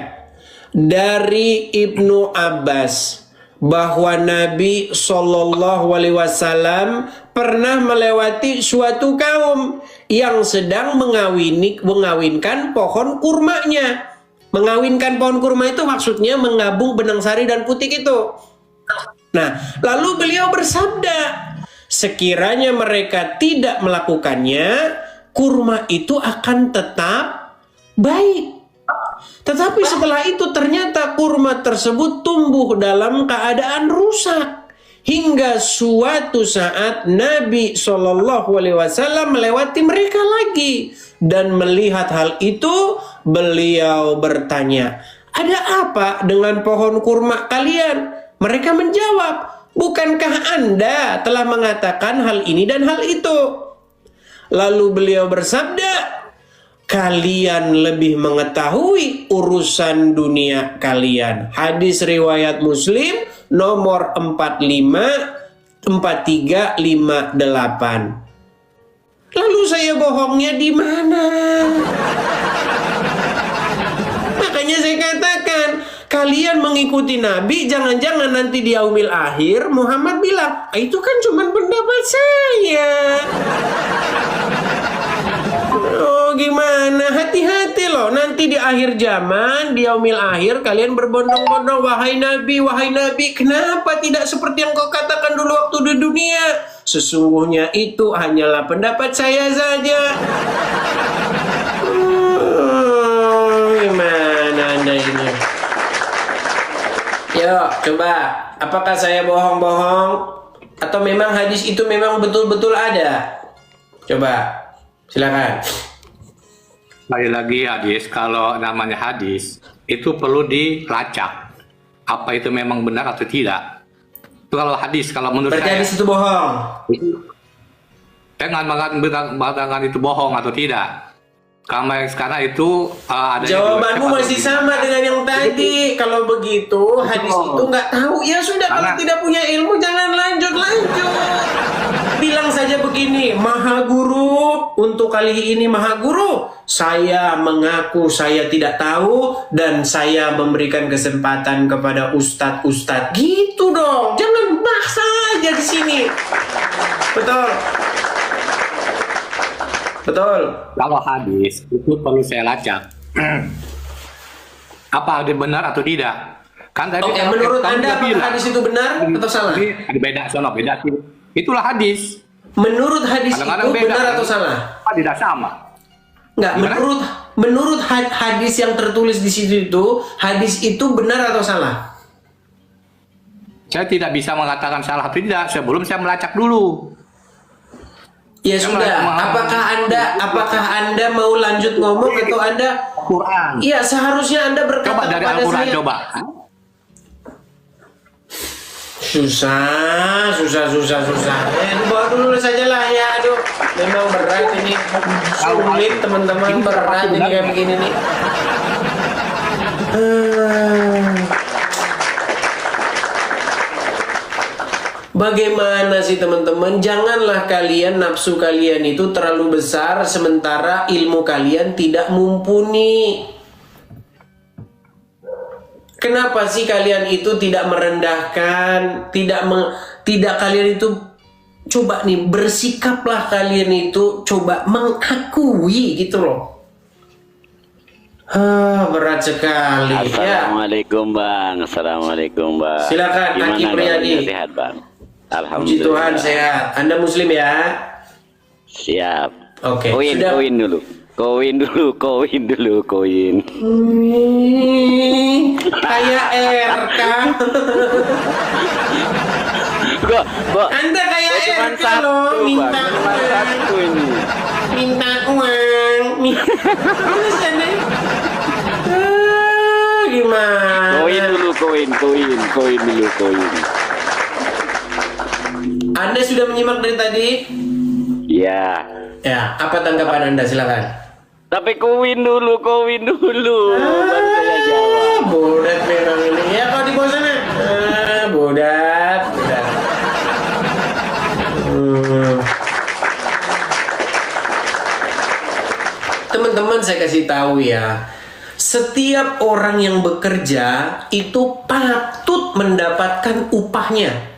Dari Ibnu Abbas bahwa Nabi SAW pernah melewati suatu kaum yang sedang mengawinkan pohon kurmanya. Mengawinkan pohon kurma itu maksudnya menggabung benang sari dan putik itu. Nah, lalu beliau bersabda, Sekiranya mereka tidak melakukannya, kurma itu akan tetap baik. Tetapi setelah itu ternyata kurma tersebut tumbuh dalam keadaan rusak. Hingga suatu saat Nabi SAW melewati mereka lagi. Dan melihat hal itu, beliau bertanya, "Ada apa dengan pohon kurma kalian?" Mereka menjawab, "Bukankah Anda telah mengatakan hal ini dan hal itu?" Lalu beliau bersabda, "Kalian lebih mengetahui urusan dunia kalian." Hadis riwayat Muslim nomor 4358. Lalu saya bohongnya di mana? Makanya saya katakan, kalian mengikuti Nabi, jangan-jangan nanti di yaumil akhir Muhammad bilang, itu kan cuma pendapat saya. Oh gimana, hati-hati loh, nanti di akhir zaman, di yaumil akhir kalian berbondong-bondong, wahai Nabi, kenapa tidak seperti yang kau katakan dulu waktu di dunia? Sesungguhnya itu hanyalah pendapat saya saja. Gimana Anda ini? Yuk, coba, apakah saya bohong-bohong? Atau memang hadis itu memang betul-betul ada? Coba, silakan. Sekali lagi hadis, kalau namanya hadis itu perlu dilacak apa itu memang benar atau tidak. Itu kalau hadis, kalau menurut Berarti saya hadis itu bohong. saya nggak mengatakan itu bohong atau tidak. Karena itu ada Jawabanmu masih sama dengan yang tadi. Kalau begitu hadis itu nggak tahu, ya sudah, kalau tidak punya ilmu jangan lanjut. Bilang saja begini, Maha Guru, untuk kali ini Maha Guru, saya mengaku saya tidak tahu dan saya memberikan kesempatan kepada ustadz. Gitu dong, jangan maksa aja di sini. Betul. Kalau hadis itu perlu saya lacak. Apa ada benar atau tidak? Kan tadi Oke, menurut Anda apakah hadis itu benar atau salah? Ada beda beda. Itulah hadis. Menurut hadis Kadang-kadang itu beda, benar kan? atau salah? Tidak sama. Enggak, Gimana? menurut hadis yang tertulis di situ itu, hadis itu benar atau salah? Saya tidak bisa mengatakan salah atau tidak sebelum saya melacak dulu. Ya sudah, apakah Anda mau lanjut ngomong atau Anda Quran? Iya, seharusnya Anda berkata Coba dari kepada Al-Quran saya. coba. Susah. Bawa dulu saja lah ya. Aduh, memang berat ini. Sulit teman-teman, berat ini kayak begini nih. Bagaimana sih teman-teman? Janganlah kalian, nafsu kalian itu terlalu besar sementara ilmu kalian tidak mumpuni. Kenapa sih kalian itu tidak merendahkan, tidak kalian itu coba nih bersikaplah kalian itu coba mengakui gitu loh. Berat sekali. Assalamualaikum Bang. Assalamualaikum Bang. Silakan Aki Priyadi. Sehat Bang. Puji Alhamdulillah. Tuhan sehat. Anda Muslim ya? Siap. Oke. Koin dulu. Kayak RK. Kok Anda kayak cuman RK loh, satu minta Bang. Cuman satu ini. minta uang. Gimana? Koin dulu. Anda sudah menyimak dari tadi? Ya. Ya, apa tanggapan Anda? Silakan. Tapi koin dulu. Baru saya jawab. Bodat memang ini. Ya, kalau di bawah sana. Bodat. Teman-teman, saya kasih tahu ya. Setiap orang yang bekerja itu patut mendapatkan upahnya.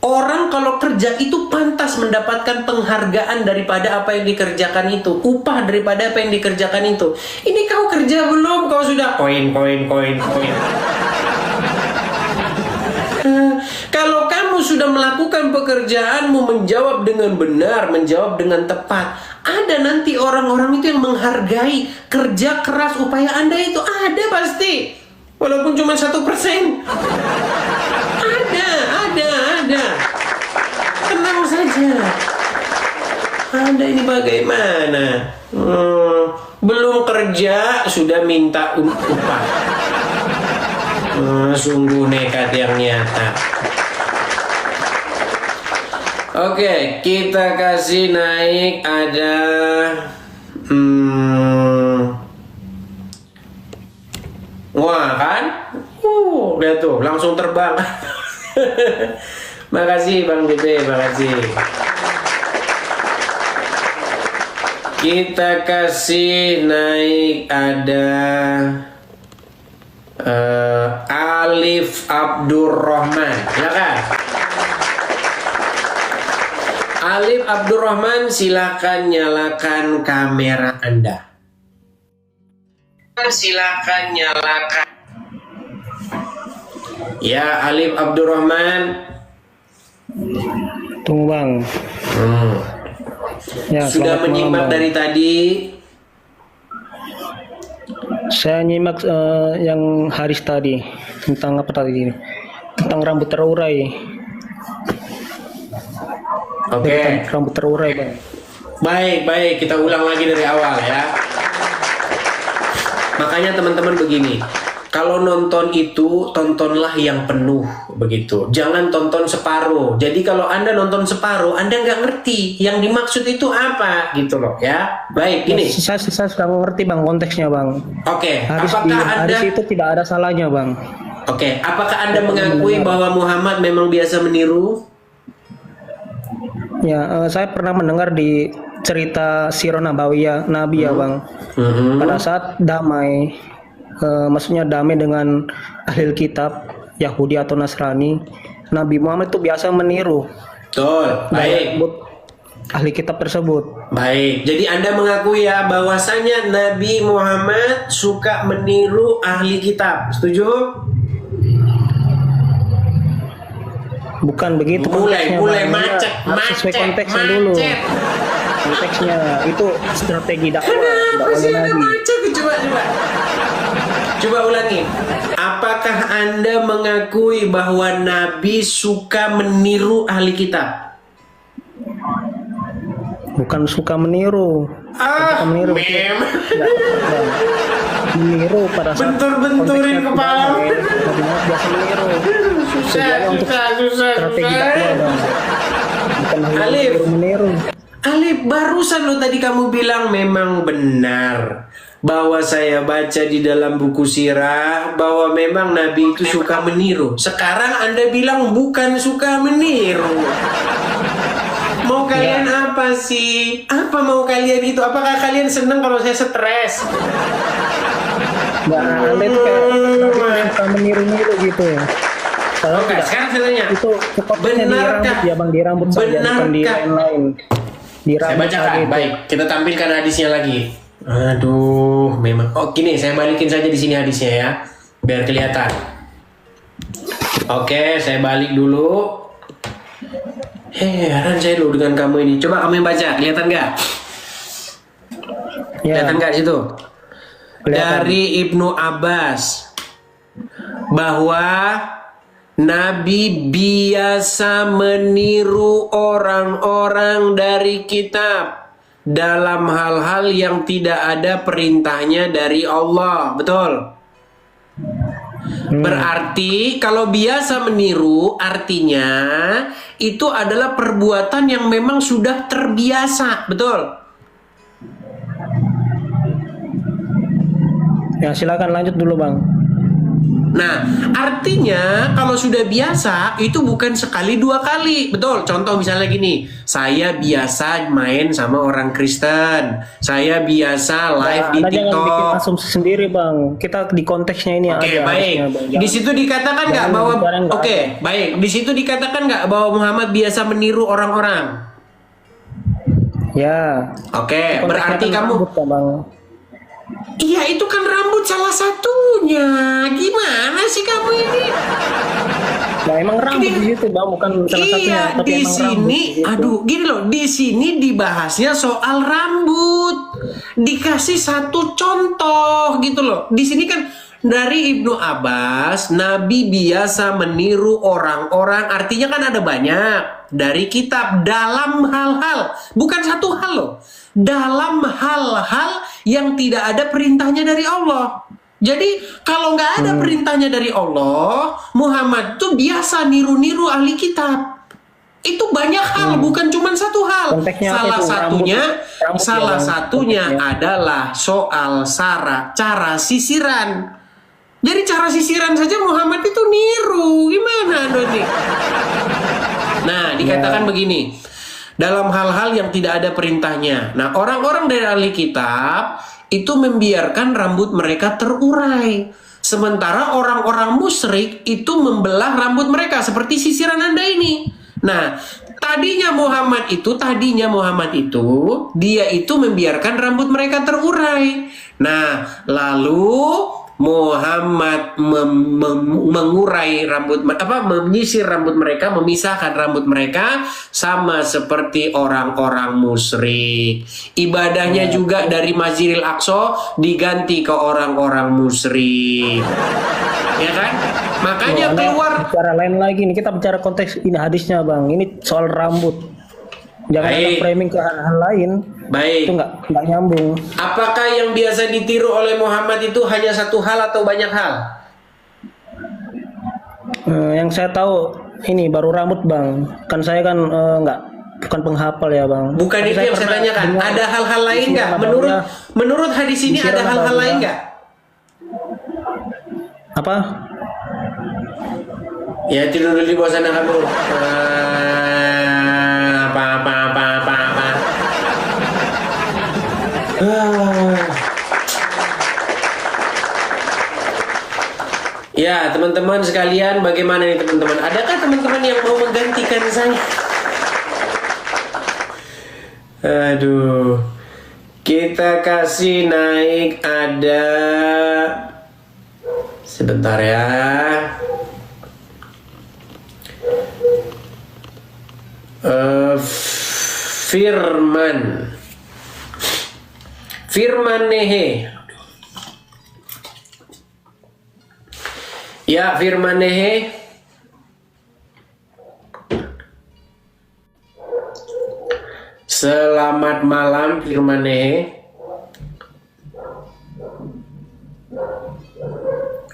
Orang kalau kerja itu pantas mendapatkan penghargaan daripada apa yang dikerjakan itu, upah daripada apa yang dikerjakan itu. Ini kau kerja belum? Kau sudah koin. Kalau kamu sudah melakukan pekerjaanmu, menjawab dengan benar, menjawab dengan tepat, ada nanti orang-orang itu yang menghargai kerja keras upaya Anda itu. Ada pasti. Walaupun cuma 1%. Ada. Tenang saja. Ada ini bagaimana? Belum kerja sudah minta upah. Sungguh nekat yang nyata. Oke, kita kasih naik ada wah kan? Lihat tuh, langsung terbang. Makasih Bang Gede, makasih. Kita kasih naik ada Alif Abdurrahman, silakan. Alif Abdurrahman, silakan nyalakan kamera Anda. Silakan nyalakan. Ya, Alif Abdurrahman. Tunggu Bang. Ya, sudah menyimak dari tadi. Saya nyimak yang Haris tadi tentang apa tadi? Tentang rambut terurai. Oke. Rambut terurai Bang. Baik, kita ulang lagi dari awal ya. Makanya teman-teman begini, kalau nonton itu tontonlah yang penuh begitu. Jangan tonton separuh. Jadi kalau Anda nonton separuh, Anda nggak ngerti yang dimaksud itu apa gitu loh ya. Baik, ini. Saya sudah ngerti Bang konteksnya Bang. Oke. Apakah Haris itu tidak ada salahnya Bang? Oke. Apakah Anda mengakui bahwa Muhammad memang biasa meniru? Ya, saya pernah mendengar di cerita Sirah Nabawiyah Nabi ya Bang. Pada saat damai, maksudnya damai dengan ahli kitab Yahudi atau Nasrani, Nabi Muhammad itu biasa meniru. Betul. Baik. Ahli kitab tersebut. Baik. Jadi Anda mengakui ya bahwasanya Nabi Muhammad suka meniru ahli kitab. Setuju? Bukan begitu. Mulai macet. Sesuai konteksnya dulu. Konteksnya itu strategi dakwahnya Nabi. Coba ulangi. Apakah Anda mengakui bahwa Nabi suka meniru ahli kitab? Bukan suka meniru. Meniru pada saat bentur-benturin kepala. Biasa meniru. Susah. Strategi dakwah. Bukan meniru. Alif, barusan lo tadi kamu bilang memang benar bahwa saya baca di dalam buku sirah bahwa memang Nabi itu suka meniru. Sekarang Anda bilang bukan suka meniru. Mau kalian apa sih? Apa mau kalian itu? Apakah kalian senang kalau saya stres? Anda itu kayak meniru-niru gitu ya. Oke, sekarang saya tanya. Itu benarkah di rambut ya Bang, di rambut saja, bukan di lain-lain. Saya bacakan, baik. Kita tampilkan hadisnya lagi. Aduh, memang. Oh, gini, saya balikin saja di sini hadisnya ya, biar kelihatan. Oke, saya balik dulu. Heran saya dulu dengan kamu ini. Coba kamu yang baca, kelihatan nggak? Kelihatan nggak situ? Dari Ibnu Abbas bahwa Nabi biasa meniru orang-orang dari kitab dalam hal-hal yang tidak ada perintahnya dari Allah. Betul? Berarti kalau biasa meniru artinya itu adalah perbuatan yang memang sudah terbiasa. Betul? Ya, silakan lanjut dulu Bang. Nah, artinya kalau sudah biasa itu bukan sekali dua kali. Betul, contoh misalnya gini, saya biasa main sama orang Kristen, saya biasa live di TikTok. Jangan bikin asumsi sendiri Bang, kita di konteksnya ini aja. Oke, baik. Di situ dikatakan nggak bahwa baik. Di situ dikatakan nggak bahwa Muhammad biasa meniru orang-orang? Ya. Oke, berarti kamu iya, itu kan rambut salah satunya. Gimana sih kamu ini? Ya emang rambut di situ bang, bukan salah satunya. Iya, Tapi di emang rambut sini, di situ. aduh, gini loh, di sini dibahasnya soal rambut. Dikasih satu contoh gitu loh. Di sini kan dari Ibnu Abbas, Nabi biasa meniru orang-orang. Artinya kan ada banyak dari kitab dalam hal-hal, bukan satu hal loh. Dalam hal-hal yang tidak ada perintahnya dari Allah. Jadi kalau nggak ada perintahnya dari Allah, Muhammad tuh biasa niru-niru ahli kitab. Itu banyak hal, bukan cuma satu hal. Konteksnya apa Salah itu? satunya, Rambut ya, salah Bang. satunya Konteksnya. adalah soal cara sisiran. Jadi cara sisiran saja Muhammad itu niru. Gimana Doni? Nah, dikatakan begini. Dalam hal-hal yang tidak ada perintahnya. Nah, orang-orang dari ahli kitab itu membiarkan rambut mereka terurai. Sementara orang-orang musyrik itu membelah rambut mereka seperti sisiran Anda ini. Nah, tadinya Muhammad itu dia itu membiarkan rambut mereka terurai. Nah, lalu Muhammad mengurai menyisir rambut mereka, memisahkan rambut mereka sama seperti orang-orang musyrik. Ibadahnya juga dari Masjidil Aqsa diganti ke orang-orang musyrik. Ya kan? Makanya Anda keluar bicara lain lagi nih, kita bicara konteks ini hadisnya bang, ini soal rambut. Jangan ada Baik. framing ke hal-hal lain. Baik. Itu nggak nyambung. Apakah yang biasa ditiru oleh Muhammad itu hanya satu hal atau banyak hal? Yang saya tahu ini baru rambut bang. Kan saya kan bukan penghafal ya bang. Bukan Tapi itu yang saya pernah tanyakan. dengar Ada hal-hal lain di nggak? Sirah Menurut hadis ini Di Sirah ada hal-hal Nabawiyah. lain nggak? apa? Ya tidur dulu di bawah sana kamu. Apa. Ya teman-teman sekalian, bagaimana nih teman-teman? Adakah teman-teman yang mau menggantikan saya? Aduh, kita kasih naik ada. Sebentar ya. Firman Nehe. Ya, Firman Nehe. Selamat malam Firman Nehe.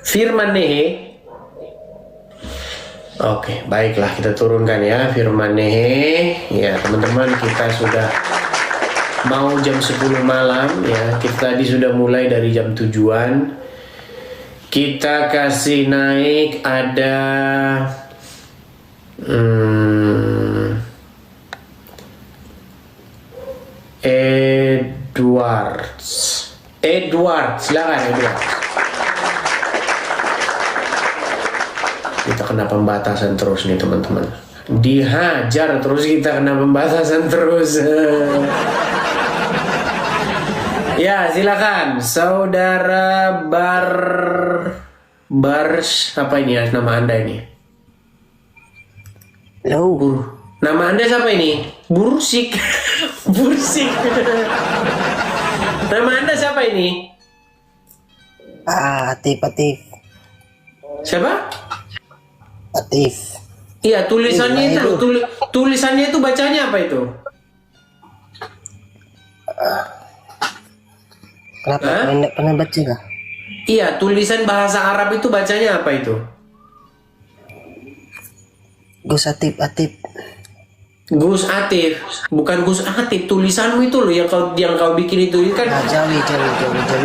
Firman Nehe. Oke, baiklah kita turunkan ya Firman Nehe. Ya, teman-teman, kita sudah mau jam 10 malam ya. Kita tadi sudah mulai dari jam 7-an. Kita kasih naik ada Edward, silakan Edward. Kita kena pembatasan terus nih teman-teman. Dihajar terus, kita kena pembatasan terus. Ya silakan saudara Bars, apa ini ya nama Anda ini? Halo. Nama Anda siapa ini? Bursik. Bursik. Nama Anda siapa ini? Atif. Siapa? Atif. Iya, tulisannya itu, tulisannya itu bacanya apa itu? Kenapa? Hah? Pernah baca nggak? Iya, tulisan bahasa Arab itu bacanya apa itu? Gus Atif. Gus Atif, bukan Gus Atif. Tulisanmu itu loh yang kau bikin itu kan. Jawi.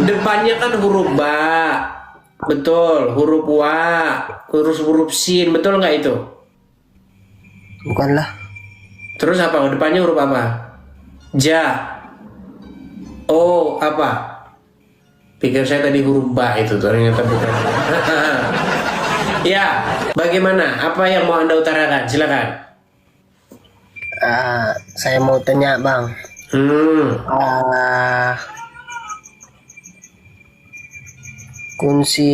Depannya kan huruf ba, betul. Huruf wa, huruf sin, betul nggak itu? Bukanlah. Terus apa? Depannya huruf apa? Ja. Oh, apa? Pikir saya tadi huruf ba itu, ternyata bukan. Ya, bagaimana? Apa yang mau Anda utarakan? Silakan. Saya mau tanya bang. Kunci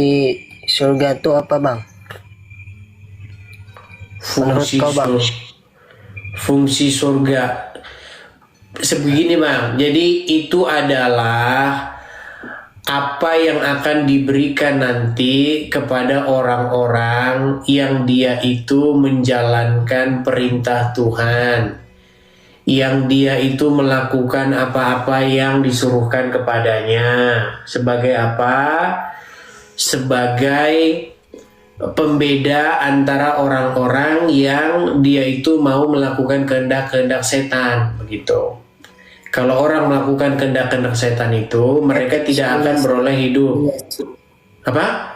surga itu apa bang? Fungsi kau, Bang? Fungsi surga sebegini Bang. Jadi itu adalah apa yang akan diberikan nanti kepada orang-orang yang dia itu menjalankan perintah Tuhan, yang dia itu melakukan apa-apa yang disuruhkan kepadanya. Sebagai apa? Sebagai pembeda antara orang-orang yang dia itu mau melakukan kehendak-kehendak setan, begitu. Kalau orang melakukan kehendak-kehendak setan itu, mereka tidak akan beroleh hidup. Apa?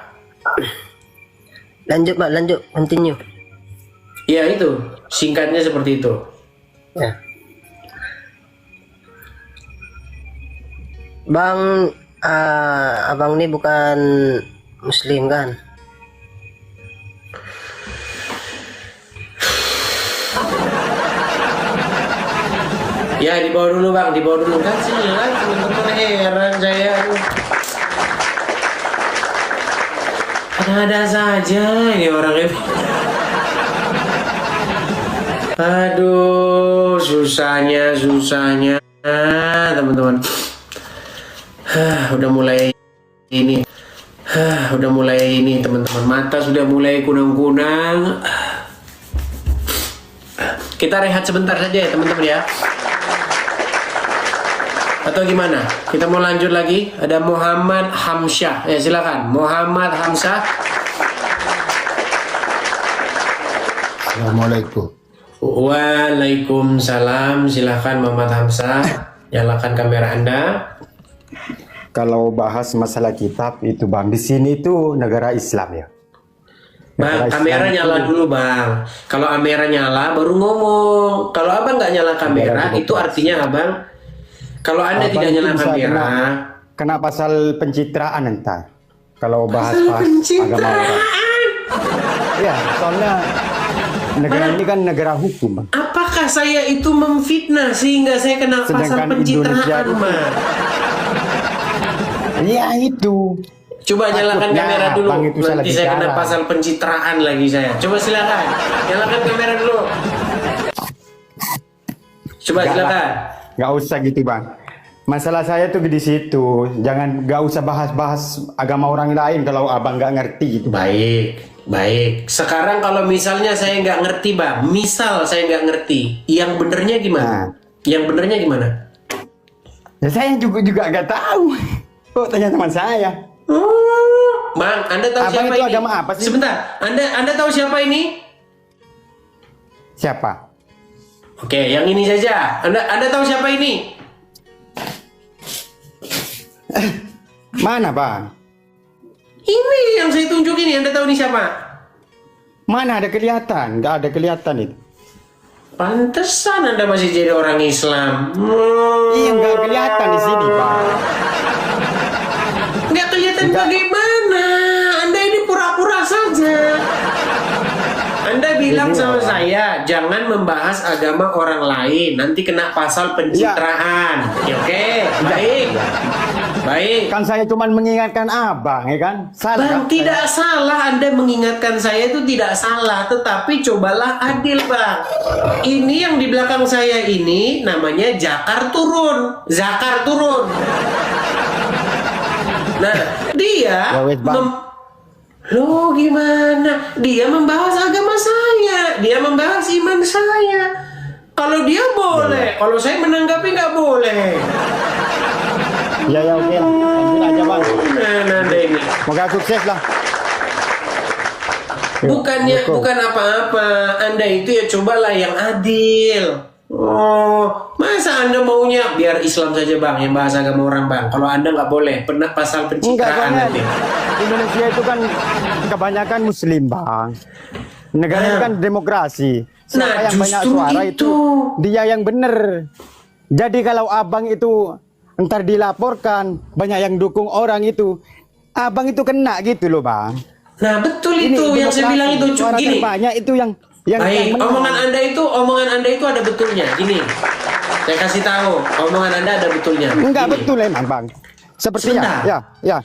Lanjut Pak, lanjut, continue. Ya itu, singkatnya seperti itu. Ya. Bang, abang ini bukan Muslim kan? Ya dibawa dulu Bang, dibawa dulu kan silakan teman-teman, heran saya. Ada saja ini orangnya. Aduh, susahnya teman-teman. Udah mulai ini. Udah mulai ini teman-teman. Mata sudah mulai kunang-kunang. Kita rehat sebentar saja ya teman-teman ya. Atau gimana? Kita mau lanjut lagi? Ada Muhammad Hamsyah. Ya silakan. Muhammad Hamsyah. Assalamualaikum. Waalaikumsalam. Silakan Muhammad Hamsyah. Nyalakan kamera Anda. Kalau bahas masalah kitab itu Bang, di sini itu negara Islam ya. Bang, kamera nyala dulu Bang. Kalau kamera nyala baru ngomong. Kalau Abang nggak nyala kamera, itu artinya Abang, kalau Anda tidak nyala kamera, kena pasal pencitraan entar. Kalau bahas agama orang. Ya, soalnya negara ini kan negara hukum, Bang. Apakah saya itu memfitnah sehingga saya kena pasal pencitraan, Bang? Iya itu. Coba nyalakan kamera dulu. Nanti saya kena pasal pencitraan lagi saya. Coba silakan. Nyalakan kamera dulu. Coba silakan. Gak usah gitu Bang. Masalah saya tuh di situ. Gak usah bahas-bahas agama orang lain kalau Abang gak ngerti gitu. Baik. Sekarang kalau misalnya saya nggak ngerti Bang, misal saya nggak ngerti, yang benernya gimana? Yang benernya gimana? Ya saya juga gak tahu. Kok tanya teman saya? Bang, Anda tahu Abang siapa itu ini? agama apa sih? Sebentar, Anda tahu siapa ini? Siapa? Oke, yang ini saja. Anda tahu siapa ini? Mana Bang? Ini yang saya tunjuk ini. Anda tahu ini siapa? Mana ada kelihatan? Gak ada kelihatan itu. Pantesan Anda masih jadi orang Islam. Iya, gak kelihatan di sini Bang. Nggak kelihatan bagaimana? Anda ini pura-pura saja. Anda bilang sama saya, jangan membahas agama orang lain, nanti kena pasal pencitraan. Ya, oke, baik. Kan saya cuma mengingatkan Abang, ya kan? Salah. Bang, tidak salah Anda mengingatkan saya, itu tidak salah. Tetapi cobalah adil, Bang. Ini yang di belakang saya ini namanya Zakar turun. Nah, dia Loh gimana? Dia membahas agama saya, dia membahas iman saya. Kalau dia boleh, kalau saya menanggapi nggak boleh. Ya oke lah, lanjut aja Bang. Nah ini. Semoga sukses lah. Bukan apa-apa. Anda itu ya cobalah yang adil. Oh, masa Anda maunya biar Islam saja Bang yang bahas agama orang Bang? Kalau Anda nggak boleh, pernah pasal pencitraan nanti. Indonesia itu kan kebanyakan Muslim Bang. Negara ini kan demokrasi. Siapa yang banyak suara itu dia yang benar. Jadi kalau Abang itu ntar dilaporkan banyak yang dukung orang itu, Abang itu kena gitu loh Bang. Nah betul itu yang saya bilang itu gini. Banyak itu yang baik, omongan Anda itu ada betulnya. Gini, saya kasih tahu, omongan Anda ada betulnya. Enggak gini. betul emang Bang. Sepertinya, ya.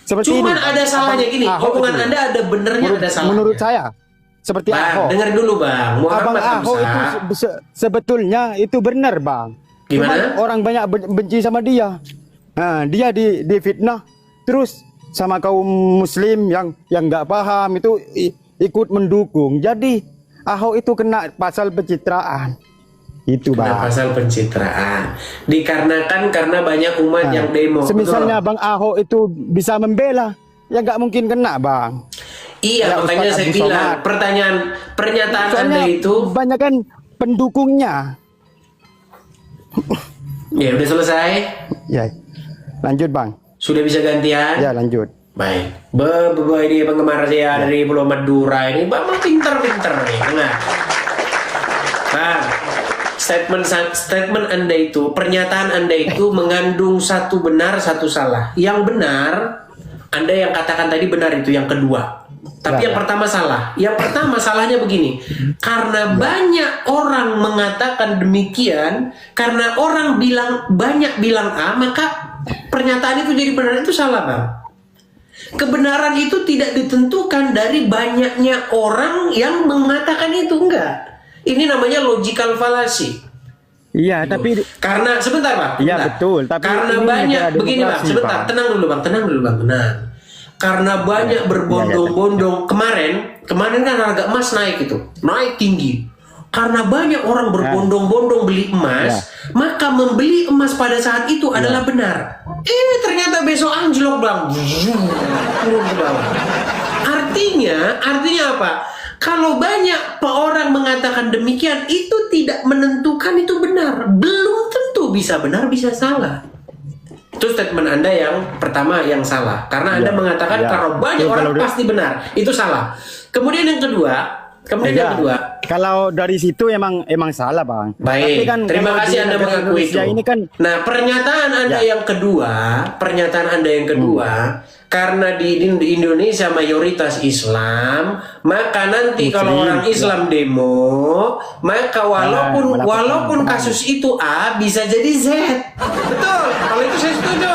Seperti Cuman ini, ada salahnya gini, omongan Anda ada benernya, ada salahnya. Menurut saya seperti Bang, Ahok. dengar dulu Bang. Abang Muhammad Ahok itu Hamzah. sebetulnya itu benar Bang. Gimana? Cuman orang banyak benci sama dia. Nah, dia difitnah terus sama kaum muslim yang nggak paham itu ikut mendukung. Jadi Ahok itu kena pasal pencitraan. Itu Kena Bang. pasal pencitraan. Dikarenakan karena banyak umat yang demo. Semisalnya Betul. Bang Ahok itu bisa membela, ya nggak mungkin kena Bang. Iya, Ya, makanya Ustadz saya Abdul bilang Somad. pernyataan Soalnya Anda itu banyak kan pendukungnya. ya udah selesai. Ya, lanjut Bang. Sudah bisa gantian? Ya lanjut. Baik. Ini penggemar saya dari Pulau Madura ini, Bang pinter-pinter nih. Nah, Bang, statement Anda itu, pernyataan Anda itu mengandung satu benar, satu salah. Yang benar, Anda yang katakan tadi benar itu yang kedua. Tapi yang pertama salah. Yang pertama salahnya begini. Karena banyak orang mengatakan demikian, karena orang banyak bilang A, maka pernyataan itu jadi benar, itu salah, Bang. Kebenaran itu tidak ditentukan dari banyaknya orang yang mengatakan itu, enggak. Ini namanya logical fallacy. Iya, tapi karena sebentar Bang. Iya Sebentar. betul. Tapi Karena ini banyak negara begini Bang, demokrasi, sebentar, Bang. tenang dulu Bang, tenang. Karena banyak berbondong-bondong kemarin kan harga emas naik tinggi. Karena banyak orang berbondong-bondong beli emas, maka membeli emas pada saat itu adalah benar. Ternyata besok anjlok Bang. Turun ke bawah. Artinya apa? Kalau banyak orang mengatakan demikian, itu tidak menentukan itu benar. Belum tentu bisa benar, bisa salah. Itu statement Anda yang pertama yang salah. Karena Anda mengatakan kalau banyak orang pasti benar. Itu salah. Kemudian yang kedua, kalau dari situ emang salah Bang. Baik, Tapi kan terima kalau kasih di Anda negara mengakui itu. Indonesia ini kan, Nah, pernyataan Anda yang kedua, karena di Indonesia mayoritas Islam, maka nanti kalau orang Islam demo, maka walaupun kasus itu A bisa jadi Z. Betul, kalau itu saya setuju.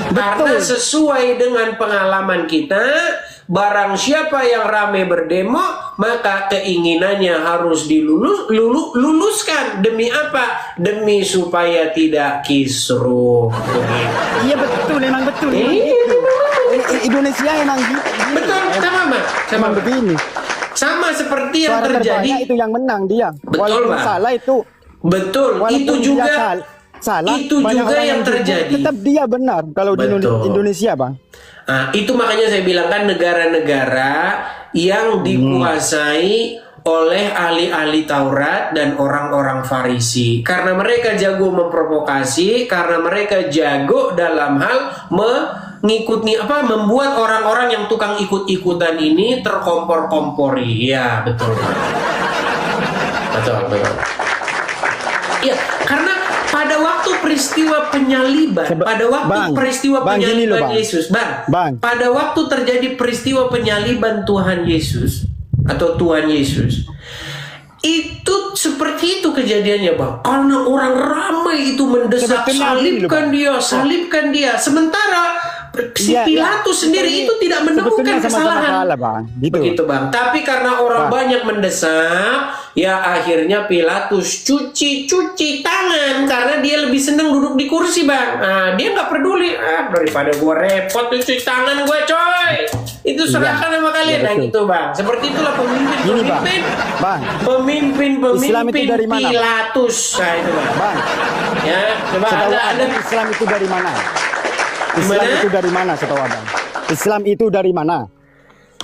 Karena sesuai dengan pengalaman kita, barang siapa yang ramai berdemo, maka keinginannya harus diluluskan. Demi apa? Demi supaya tidak kisruh. iya betul, emang betul. Indonesia emang gitu. Betul, sama begini. Sama seperti yang Suara terjadi. terbanyak itu yang menang dia. Betul, Walaupun Bang. salah itu. Betul, Walaupun itu dia juga salah. itu banyak juga orang yang dukung, terjadi. Tetap dia benar kalau di Betul. Indonesia, Bang. Nah, itu makanya saya bilang kan negara-negara yang dikuasai oleh ahli-ahli Taurat dan orang-orang Farisi. Karena mereka jago memprovokasi, karena mereka jago dalam hal membuat orang-orang yang tukang ikut-ikutan ini terkompor-kompori. Ya, betul. Betul. Iya, karena pada waktu peristiwa penyaliban, Yesus, pada waktu terjadi peristiwa penyaliban Tuhan Yesus atau Tuhan Yesus, itu seperti itu kejadiannya, Bang. Karena orang ramai itu mendesak, salibkan dia. Sementara si Pilatus sendiri itu tidak menemukan kesalahan. Begitu, Bang. Tapi karena orang banyak mendesak, ya akhirnya Pilatus cuci tangan karena dia lebih senang duduk di kursi, Bang. Nah, dia nggak peduli. Daripada gua repot cuci tangan gua, coy. Itu serahkan sama kalian. Nah, gitu, Bang. Seperti itulah pemimpin. Islam itu dari mana, Pilatus. Nah, itu, Bang. Ya, coba Anda Islam itu dari mana? Islam itu dari mana setahu Abang? Islam itu dari mana?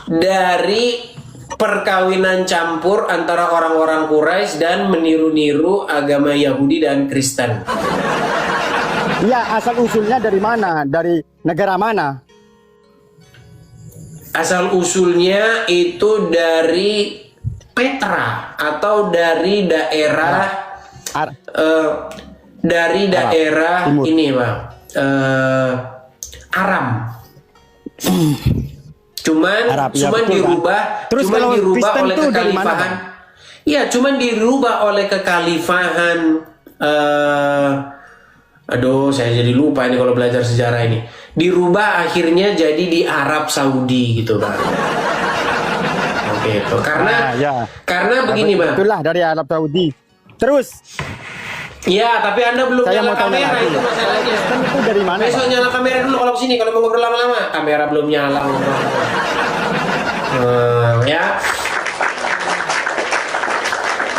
Dari perkawinan campur antara orang-orang Quraisy dan meniru-niru agama Yahudi dan Kristen. Iya, asal usulnya dari mana? Dari negara mana? Asal usulnya itu dari Petra atau dari daerah ini, Bang. Aram. Cuman dirubah oleh kekhalifahan. Iya, cuman dirubah oleh kekhalifahan. Saya jadi lupa ini kalau belajar sejarah ini. Dirubah akhirnya jadi di Arab Saudi gitu, Bang. Itu karena ya. karena begini bang. Itulah dari Arab Saudi. Terus. Iya, tapi Anda belum Saya nyala mau tanya kamera lagi. itu masalahnya. Itu dari mana, Besok Pak? nyala kamera dulu kalau sini kalau mau ngobrol lama-lama. Kamera belum nyala. Ya.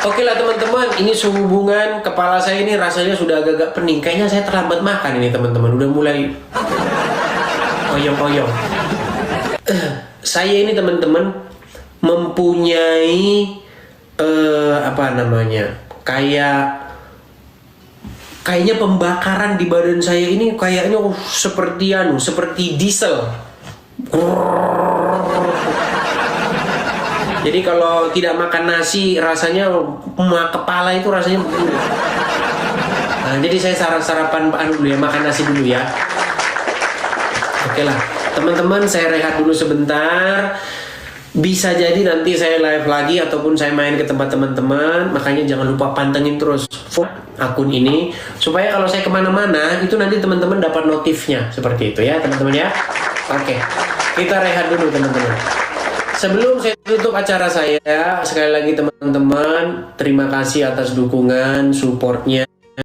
Oke lah teman-teman, ini sehubungan kepala saya ini rasanya sudah agak-agak pening. Kayaknya saya terlambat makan ini teman-teman. Udah mulai oyong-oyong. Saya ini teman-teman mempunyai apa namanya? Kayaknya pembakaran di badan saya ini kayaknya seperti diesel. Jadi kalau tidak makan nasi rasanya kepala itu rasanya begini. Nah, jadi saya sarapan dulu ya, makan nasi dulu ya. Oke lah, teman-teman saya rehat dulu sebentar. Bisa jadi nanti saya live lagi ataupun saya main ke tempat teman-teman. Makanya jangan lupa pantengin terus akun ini supaya kalau saya kemana-mana itu nanti teman-teman dapat notifnya seperti itu ya teman-teman ya. Oke, kita rehat dulu teman-teman. Sebelum saya tutup acara saya, sekali lagi teman-teman, terima kasih atas dukungan, supportnya.